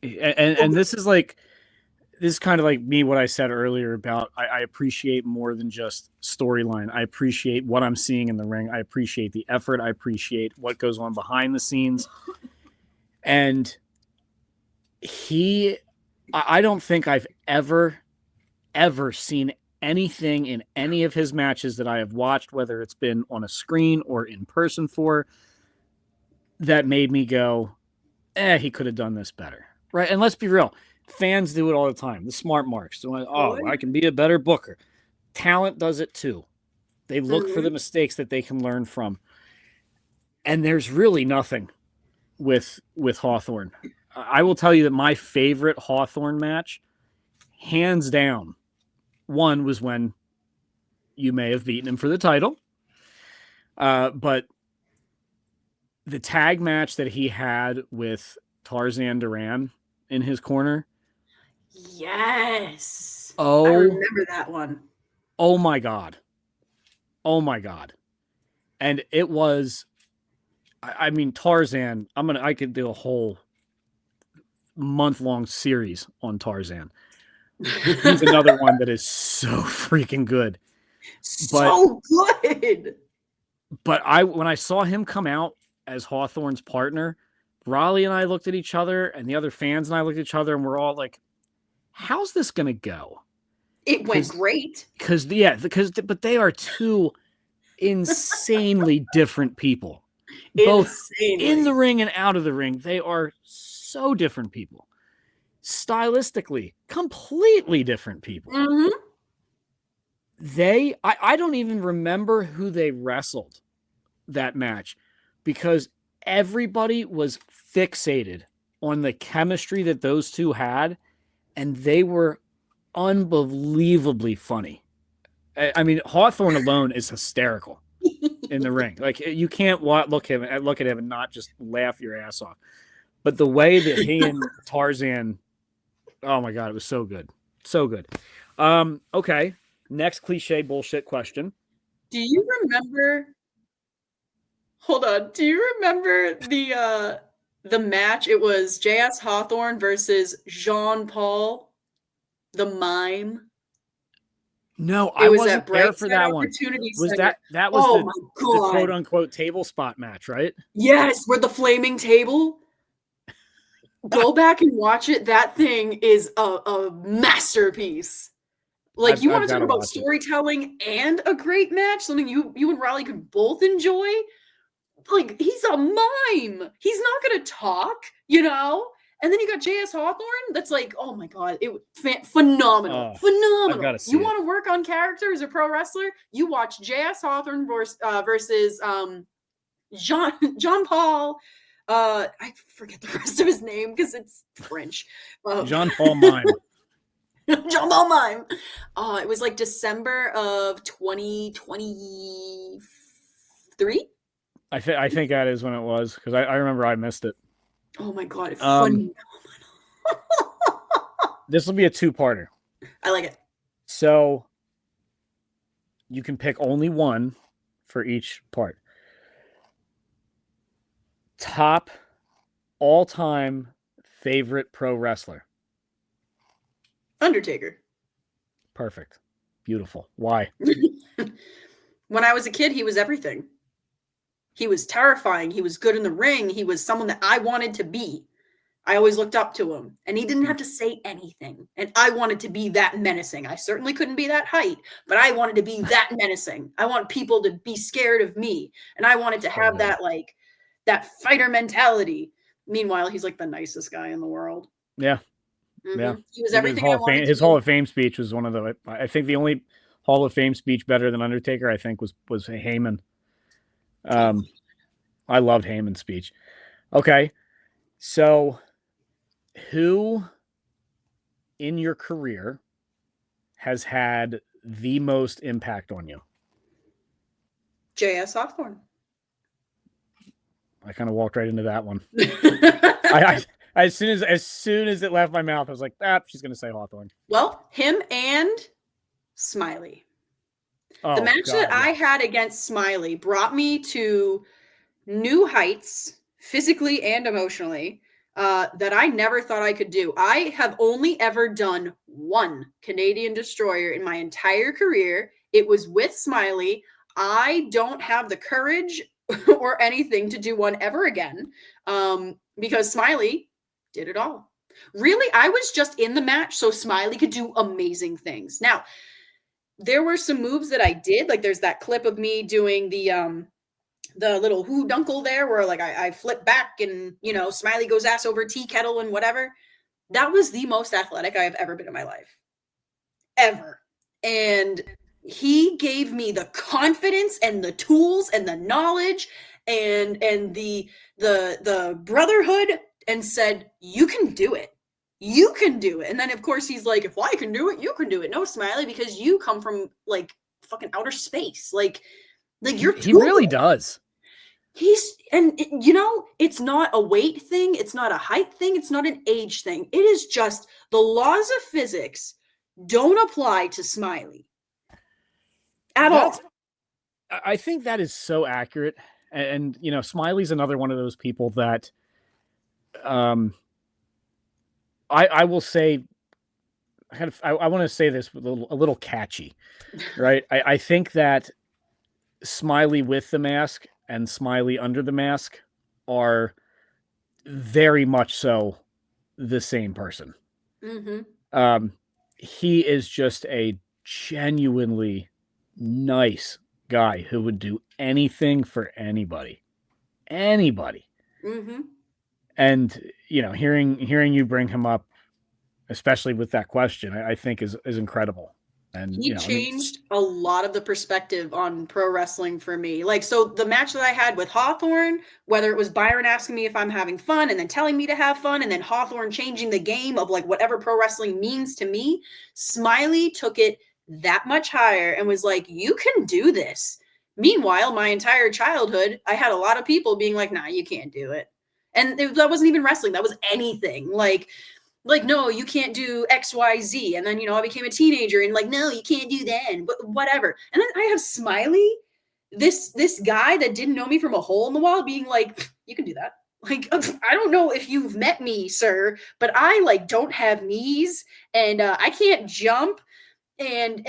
[SPEAKER 2] And this is kind of like me, what I said earlier about I appreciate more than just storyline. I appreciate what I'm seeing in the ring. I appreciate the effort. I appreciate what goes on behind the scenes. And I don't think I've ever seen anything in any of his matches that I have watched, whether it's been on a screen or in person that made me go, he could have done this better. Right. And let's be real. Fans do it all the time. The smart marks. They're like, I can be a better booker. Talent does it too. They look for the mistakes that they can learn from. And there's really nothing with Hawthorne. I will tell you that my favorite Hawthorne match, hands down, one was when you may have beaten him for the title. But the tag match that he had with Tarzan Duran in his corner.
[SPEAKER 3] Yes.
[SPEAKER 2] Oh,
[SPEAKER 3] I remember that one.
[SPEAKER 2] Oh my God. Oh my God. And it was, I mean, Tarzan, I could do a whole month-long series on Tarzan. He's another one that is so freaking good.
[SPEAKER 3] So good.
[SPEAKER 2] But when I saw him come out as Hawthorne's partner, Raleigh and I looked at each other, and the other fans and I looked at each other, and we're all like, how's this going to go?
[SPEAKER 3] It went great.
[SPEAKER 2] But they are two insanely different people. Both in the ring and out of the ring. They are so different people. Stylistically, completely different people.
[SPEAKER 3] Mm-hmm.
[SPEAKER 2] I don't even remember who they wrestled that match because everybody was fixated on the chemistry that those two had, and they were unbelievably funny. I mean, Hawthorne alone is hysterical in the ring. Like, you can't look at him and not just laugh your ass off. But the way that he and Tarzan, oh my God, it was so good. So good. Okay. Next cliche bullshit question.
[SPEAKER 3] Do you remember? Hold on. Do you remember the match? It was J.S. Hawthorne versus Jean Paul, the mime.
[SPEAKER 2] No, I wasn't there for that one. Was
[SPEAKER 3] Center.
[SPEAKER 2] that was the quote unquote table spot match, right?
[SPEAKER 3] Yes, with the flaming table. Go back and watch it. That thing is a masterpiece. Like, you want to talk about storytelling and a great match, something you and Raleigh could both enjoy. Like, he's a mime. He's not going to talk, you know? And then you got J.S. Hawthorne. That's like, oh my God, phenomenal. Phenomenal. You want to work on character as a pro wrestler? You watch J.S. Hawthorne versus Jean Paul. I forget the rest of his name because it's French.
[SPEAKER 2] Jean Paul Mime.
[SPEAKER 3] Jean Paul Mime. It was like December of 2023.
[SPEAKER 2] I think that is when it was, because I remember I missed it.
[SPEAKER 3] Oh my God. Phenomenal.
[SPEAKER 2] This will be a two-parter.
[SPEAKER 3] I like it.
[SPEAKER 2] So you can pick only one for each part. Top all-time favorite pro wrestler.
[SPEAKER 3] Undertaker.
[SPEAKER 2] Perfect. Beautiful. Why?
[SPEAKER 3] When I was a kid, he was everything. He was terrifying. He was good in the ring. He was someone that I wanted to be. I always looked up to him, and he didn't have to say anything. And I wanted to be that menacing. I certainly couldn't be that height, but I wanted to be that menacing. I want people to be scared of me. And I wanted to have that fighter mentality. Meanwhile, he's like the nicest guy in the world.
[SPEAKER 2] Yeah.
[SPEAKER 3] Mm-hmm.
[SPEAKER 2] Yeah.
[SPEAKER 3] He was everything I wanted to be.
[SPEAKER 2] His Hall of Fame speech was one of the, I think the only Hall of Fame speech better than Undertaker, I think, was Heyman. I loved Heyman's speech. Okay. So who in your career has had the most impact on you?
[SPEAKER 3] J.S. Hawthorne.
[SPEAKER 2] I kind of walked right into that one. I as soon as it left my mouth, I was like, she's going to say Hawthorne.
[SPEAKER 3] Well, him and Smiley. The match that I had against Smiley brought me to new heights, physically and emotionally, that I never thought I could do. I have only ever done one Canadian Destroyer in my entire career. It was with Smiley. I don't have the courage or anything to do one ever again, because Smiley did it all. Really, I was just in the match so Smiley could do amazing things. Now, there were some moves that I did. Like, there's that clip of me doing the little hoo-dunkle there where, like, I flip back and, Smiley goes ass over tea kettle and whatever. That was the most athletic I have ever been in my life. Ever. And he gave me the confidence and the tools and the knowledge and the brotherhood and said, you can do it. You can do it. And then, of course, he's like, if I can do it, you can do it. No, Smiley, because you come from, like, fucking outer space. Like you're.
[SPEAKER 2] He really does.
[SPEAKER 3] it's not a weight thing. It's not a height thing. It's not an age thing. It is just the laws of physics don't apply to Smiley at all.
[SPEAKER 2] I think that is so accurate. And Smiley's another one of those people that I will say, I want to say this with a little catchy, right? I think that Smiley with the mask and Smiley under the mask are very much so the same person.
[SPEAKER 3] Mm-hmm.
[SPEAKER 2] He is just a genuinely nice guy who would do anything for anybody.
[SPEAKER 3] Mm-hmm.
[SPEAKER 2] And hearing you bring him up, especially with that question, I think is incredible. And
[SPEAKER 3] he changed a lot of the perspective on pro wrestling for me. Like, so the match that I had with Hawthorne, whether it was Byron asking me if I'm having fun and then telling me to have fun, and then Hawthorne changing the game of like whatever pro wrestling means to me, Smiley took it that much higher and was like, you can do this. Meanwhile, my entire childhood, I had a lot of people being like, nah, you can't do it. And that wasn't even wrestling. That was anything. Like, no, you can't do XYZ. And then, I became a teenager and like, no, you can't do that. But whatever. And then I have Smiley, this guy that didn't know me from a hole in the wall, being like, you can do that. Like, I don't know if you've met me, sir, but I like don't have knees and I can't jump. And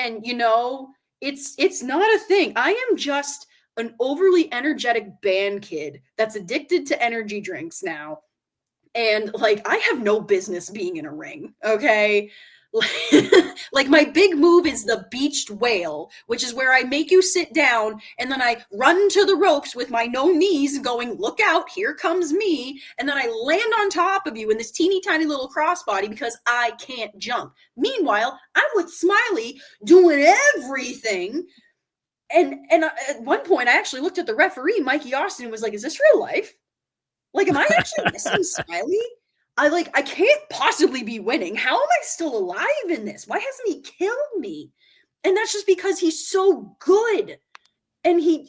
[SPEAKER 3] it's not a thing. I am just an overly energetic band kid that's addicted to energy drinks now. And like, I have no business being in a ring. Okay. Like my big move is the beached whale, which is where I make you sit down and then I run to the ropes with my no knees going, look out, here comes me. And then I land on top of you in this teeny tiny little crossbody because I can't jump. Meanwhile, I'm with Smiley doing everything. And at one point I actually looked at the referee, Mikey Austin, and was like, is this real life? Like, am I actually missing Smiley? I can't possibly be winning. How am I still alive in this? Why hasn't he killed me? And that's just because he's so good. And he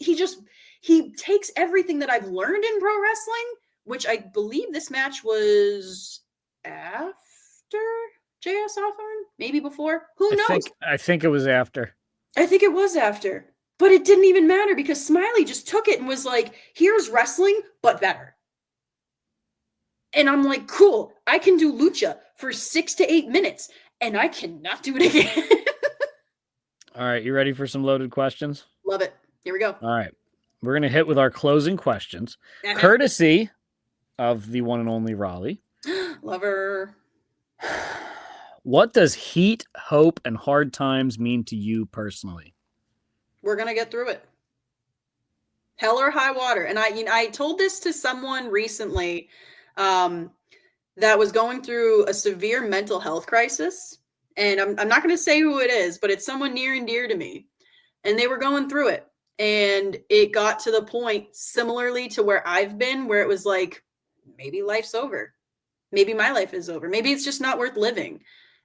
[SPEAKER 3] takes everything that I've learned in pro wrestling, which I believe this match was after JS Hawthorne, maybe before. Who knows?
[SPEAKER 2] I think it was after.
[SPEAKER 3] I think it was after. But it didn't even matter because Smiley just took it and was like, here's wrestling, but better. And I'm like, cool, I can do lucha for 6 to 8 minutes, and I cannot do it again.
[SPEAKER 2] All right, you ready for some loaded questions?
[SPEAKER 3] Love it. Here we go.
[SPEAKER 2] All right. We're going to hit with our closing questions, courtesy of the one and only Raleigh.
[SPEAKER 3] Love her.
[SPEAKER 2] What does heat, hope, and hard times mean to you personally?
[SPEAKER 3] We're going to get through it. Hell or high water. And I told this to someone recently that was going through a severe mental health crisis. And I'm not going to say who it is, but it's someone near and dear to me. And they were going through it. And it got to the point similarly to where I've been, where it was like, maybe life's over. Maybe my life is over. Maybe it's just not worth living.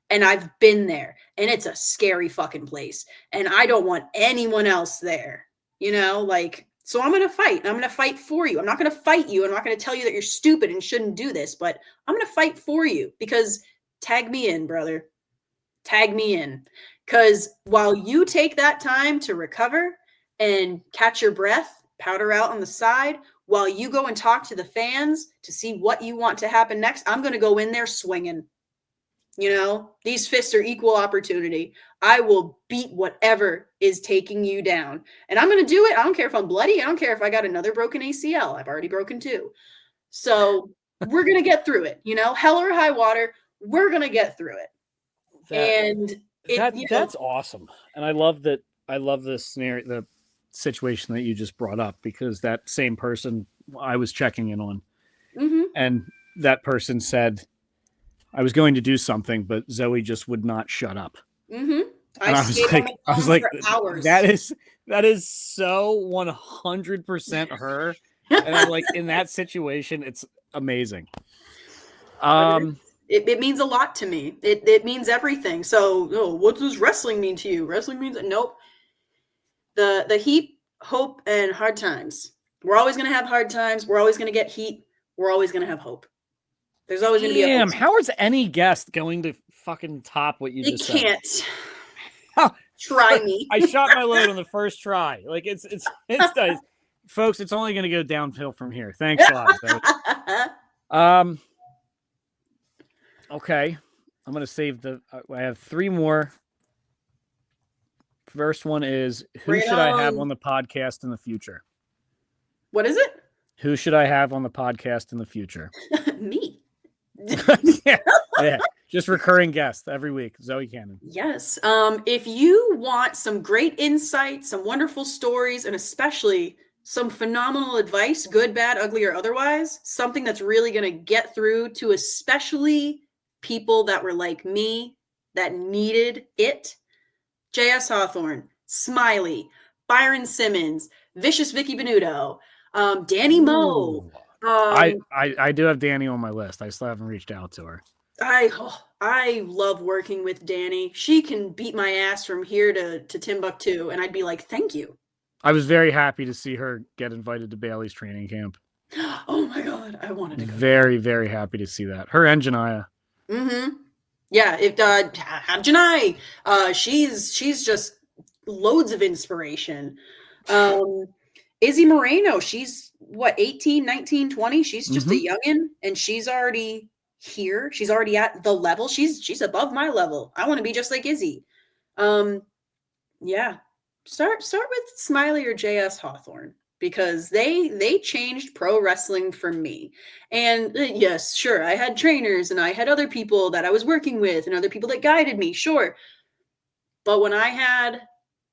[SPEAKER 3] And I've been there. And it's a scary fucking place. And I don't want anyone else there. So I'm going to fight. And I'm going to fight for you. I'm not going to fight you. I'm not going to tell you that you're stupid and shouldn't do this. But I'm going to fight for you because tag me in, brother. Tag me in. Because while you take that time to recover and catch your breath, powder out on the side, while you go and talk to the fans to see what you want to happen next, I'm going to go in there swinging. These fists are equal opportunity. I will beat whatever is taking you down. And I'm going to do it. I don't care if I'm bloody. I don't care if I got another broken ACL. I've already broken 2. So we're going to get through it. Hell or high water, we're going to get through it.
[SPEAKER 2] That's awesome. And I love that. I love the scenario, the situation that you just brought up, because that same person I was checking in on, and that person said, I was going to do something, but Zoey just would not shut up.
[SPEAKER 3] I was like, hours.
[SPEAKER 2] That is so 100% her. And I'm like, in that situation, it's amazing.
[SPEAKER 3] It means a lot to me. It means everything. So, what does wrestling mean to you? Wrestling means nope. The heat, hope, and hard times. We're always going to have hard times. We're always going to get heat. We're always going to have hope. There's always going to be a hope.
[SPEAKER 2] How is any guest going to fucking top what you just said?
[SPEAKER 3] It can't. Try me.
[SPEAKER 2] I shot my load on the first try. Like it's folks, it's only going to go downhill from here. Thanks a lot. Okay. I'm going to save I have 3 more. First one is, who should I have on the podcast in the future?
[SPEAKER 3] What is it?
[SPEAKER 2] Who should I have on the podcast in the future?
[SPEAKER 3] Me.
[SPEAKER 2] Yeah. Just recurring guest every week, Zoey Cannon.
[SPEAKER 3] Yes. If you want some great insight, some wonderful stories, and especially some phenomenal advice, good, bad, ugly, or otherwise, something that's really going to get through to especially people that were like me, that needed it, J.S. Hawthorne, Smiley, Byron Simmons, Vicious Vicky Benuto, Danny Moe.
[SPEAKER 2] I do have Danny on my list. I still haven't reached out to her.
[SPEAKER 3] I love working with Danny. She can beat my ass from here to Timbuktu, and I'd be like, thank you.
[SPEAKER 2] I was very happy to see her get invited to Bailey's training camp.
[SPEAKER 3] Oh my God, I wanted to go.
[SPEAKER 2] Very, very happy to see that. Her and Janiyah.
[SPEAKER 3] Mm-hmm. Yeah, if have Janai. She's just loads of inspiration. Izzy Moreno, she's what, 18, 19, 20? She's just a youngin', and she's already here. She's already at the level. She's above my level. I want to be just like Izzy. Yeah. Start with Smiley or J.S. Hawthorne, because they changed pro wrestling for me. And yes, sure, I had trainers and I had other people that I was working with and other people that guided me, sure. But when I had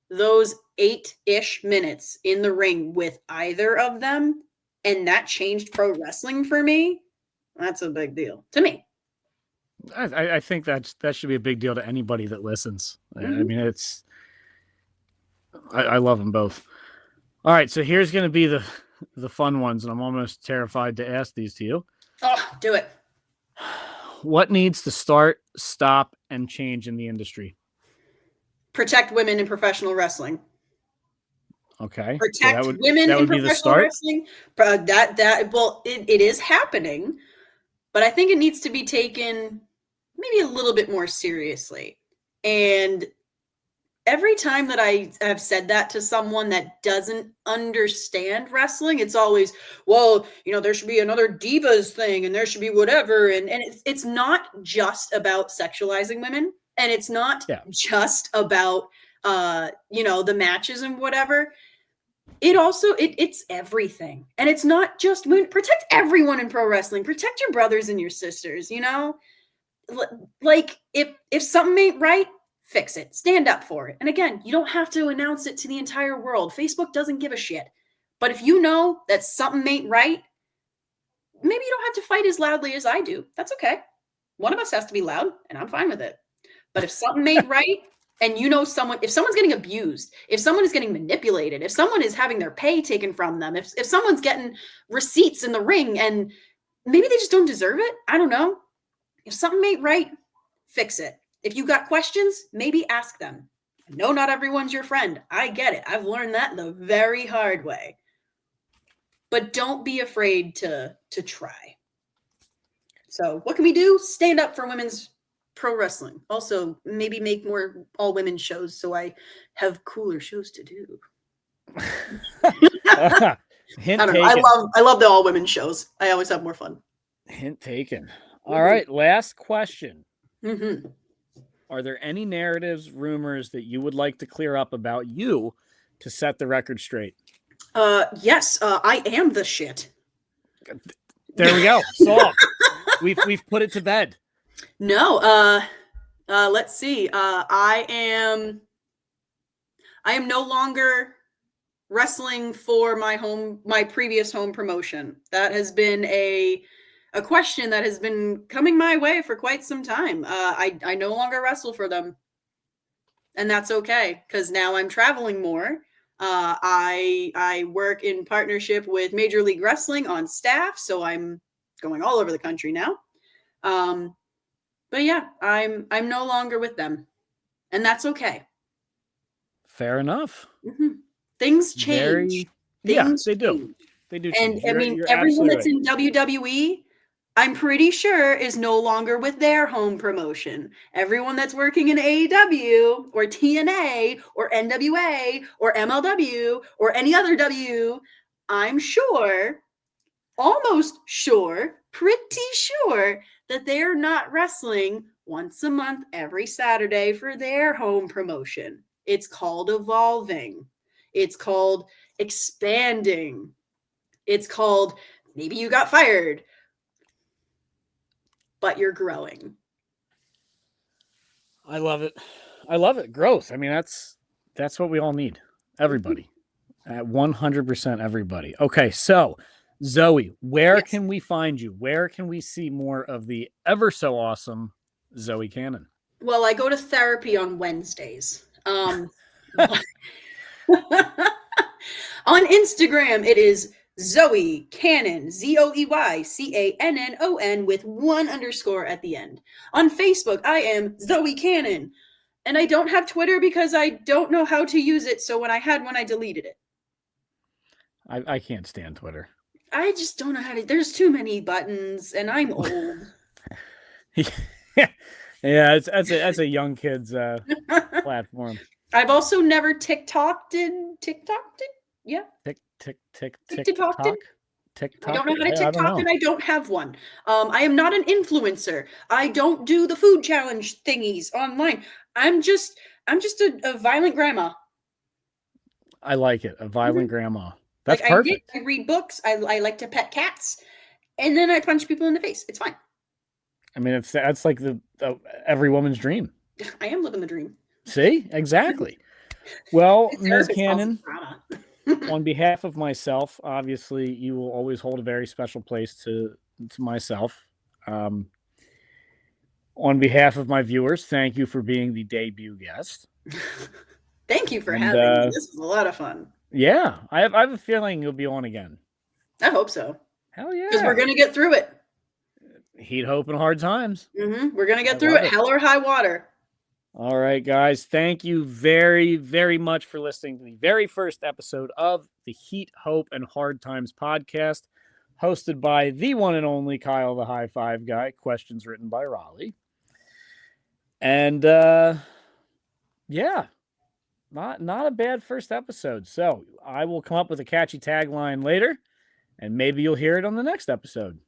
[SPEAKER 3] those 8-ish minutes in the ring with either of them, and that changed pro wrestling for me, that's a big deal to me.
[SPEAKER 2] I think that should be a big deal to anybody that listens. I mean, I love them both. All right, so here's going to be the fun ones, and I'm almost terrified to ask these to you.
[SPEAKER 3] Oh, do it.
[SPEAKER 2] What needs to start, stop, and change in the industry?
[SPEAKER 3] Protect women in professional wrestling.
[SPEAKER 2] Okay.
[SPEAKER 3] Protect women in professional wrestling. It is happening, but I think it needs to be taken maybe a little bit more seriously. And every time that I have said that to someone that doesn't understand wrestling, it's always, well, there should be another divas thing and there should be whatever. And it's not just about sexualizing women, and it's not just about, the matches and whatever. It also, it's everything. And it's not just women. Protect everyone in pro wrestling. Protect your brothers and your sisters, Like, if something ain't right, fix it. Stand up for it. And again, you don't have to announce it to the entire world. Facebook doesn't give a shit. But if you know that something ain't right, maybe you don't have to fight as loudly as I do. That's okay. One of us has to be loud, and I'm fine with it. But if something ain't right, and if someone's getting abused, if someone is getting manipulated, if someone is having their pay taken from them, if someone's getting receipts in the ring and maybe they just don't deserve it, I don't know. If something ain't right, fix it. If you got questions, maybe ask them. No, not everyone's your friend. I get it. I've learned that the very hard way. But don't be afraid to try. So what can we do? Stand up for women's pro wrestling. Also, maybe make more all women shows so I have cooler shows to do.
[SPEAKER 2] Hint
[SPEAKER 3] I don't
[SPEAKER 2] taken.
[SPEAKER 3] know. I love the all women shows. I always have more fun.
[SPEAKER 2] Hint taken. All right, last question.
[SPEAKER 3] Mm-hmm.
[SPEAKER 2] Are there any narratives, rumors that you would like to clear up about you to set the record straight?
[SPEAKER 3] Yes, I am the shit.
[SPEAKER 2] There we go. Solved. We've put it to bed.
[SPEAKER 3] No, let's see. I am no longer wrestling for my previous home promotion. That has been a question that has been coming my way for quite some time. I no longer wrestle for them, and that's okay, because now I'm traveling more. I work in partnership with Major League Wrestling on staff, so I'm going all over the country now. But yeah, I'm no longer with them, and that's okay.
[SPEAKER 2] Fair enough.
[SPEAKER 3] Mm-hmm. Things change.
[SPEAKER 2] They do. They do
[SPEAKER 3] And
[SPEAKER 2] change.
[SPEAKER 3] I mean,
[SPEAKER 2] You're
[SPEAKER 3] everyone
[SPEAKER 2] absolutely
[SPEAKER 3] that's
[SPEAKER 2] right.
[SPEAKER 3] in WWE, I'm pretty sure is no longer with their home promotion. Everyone that's working in AEW or TNA or NWA or MLW or any other W, I'm sure, almost sure, pretty sure that they're not wrestling once a month every Saturday for their home promotion. It's called evolving. It's called expanding. It's called maybe you got fired, but you're growing.
[SPEAKER 2] I love it. I love it. Growth. I mean, that's what we all need. Everybody. At 100% everybody. Okay, so Zoe, where
[SPEAKER 3] Yes.
[SPEAKER 2] can we find you? Where can we see more of the ever so awesome Zoe Cannon?
[SPEAKER 3] Well, I go to therapy on Wednesdays. On Instagram, it is Zoey Cannon, ZoeyCannon with 1_ at the end. On Facebook, I am Zoey Cannon. And I don't have Twitter because I don't know how to use it. So when I had one, I deleted it.
[SPEAKER 2] I can't stand Twitter.
[SPEAKER 3] I just don't know how to. There's too many buttons, and I'm old.
[SPEAKER 2] Yeah, that's a young kid's platform.
[SPEAKER 3] I've also never TikToked. Yeah.
[SPEAKER 2] TikTok.
[SPEAKER 3] I don't know how to
[SPEAKER 2] I don't
[SPEAKER 3] TikTok,
[SPEAKER 2] know.
[SPEAKER 3] and I don't have one. I am not an influencer. I don't do the food challenge thingies online. I'm just a violent grandma.
[SPEAKER 2] I like it. A violent grandma. That's
[SPEAKER 3] like
[SPEAKER 2] perfect.
[SPEAKER 3] I read books. I like to pet cats, and then I punch people in the face. It's fine.
[SPEAKER 2] I mean, that's like the every woman's dream.
[SPEAKER 3] I am living the dream.
[SPEAKER 2] See, exactly. Well, Ms.
[SPEAKER 3] Therapist calls it
[SPEAKER 2] Cannon,
[SPEAKER 3] drama.
[SPEAKER 2] on behalf of myself, obviously, you will always hold a very special place to myself. On behalf of my viewers, thank you for being the debut guest.
[SPEAKER 3] Thank you for having me. This was a lot of fun.
[SPEAKER 2] Yeah, I have a feeling you'll be on again.
[SPEAKER 3] I hope so.
[SPEAKER 2] Hell yeah.
[SPEAKER 3] Because we're going to get through it.
[SPEAKER 2] Heat, hope, and hard times.
[SPEAKER 3] We're going to get through it. Hell or high water.
[SPEAKER 2] All right, guys. Thank you very, very much for listening to the very first episode of the Heat, Hope, and Hard Times podcast, hosted by the one and only Kyle the High Five Guy. Questions written by Raleigh. And yeah, not a bad first episode. So I will come up with a catchy tagline later, and maybe you'll hear it on the next episode.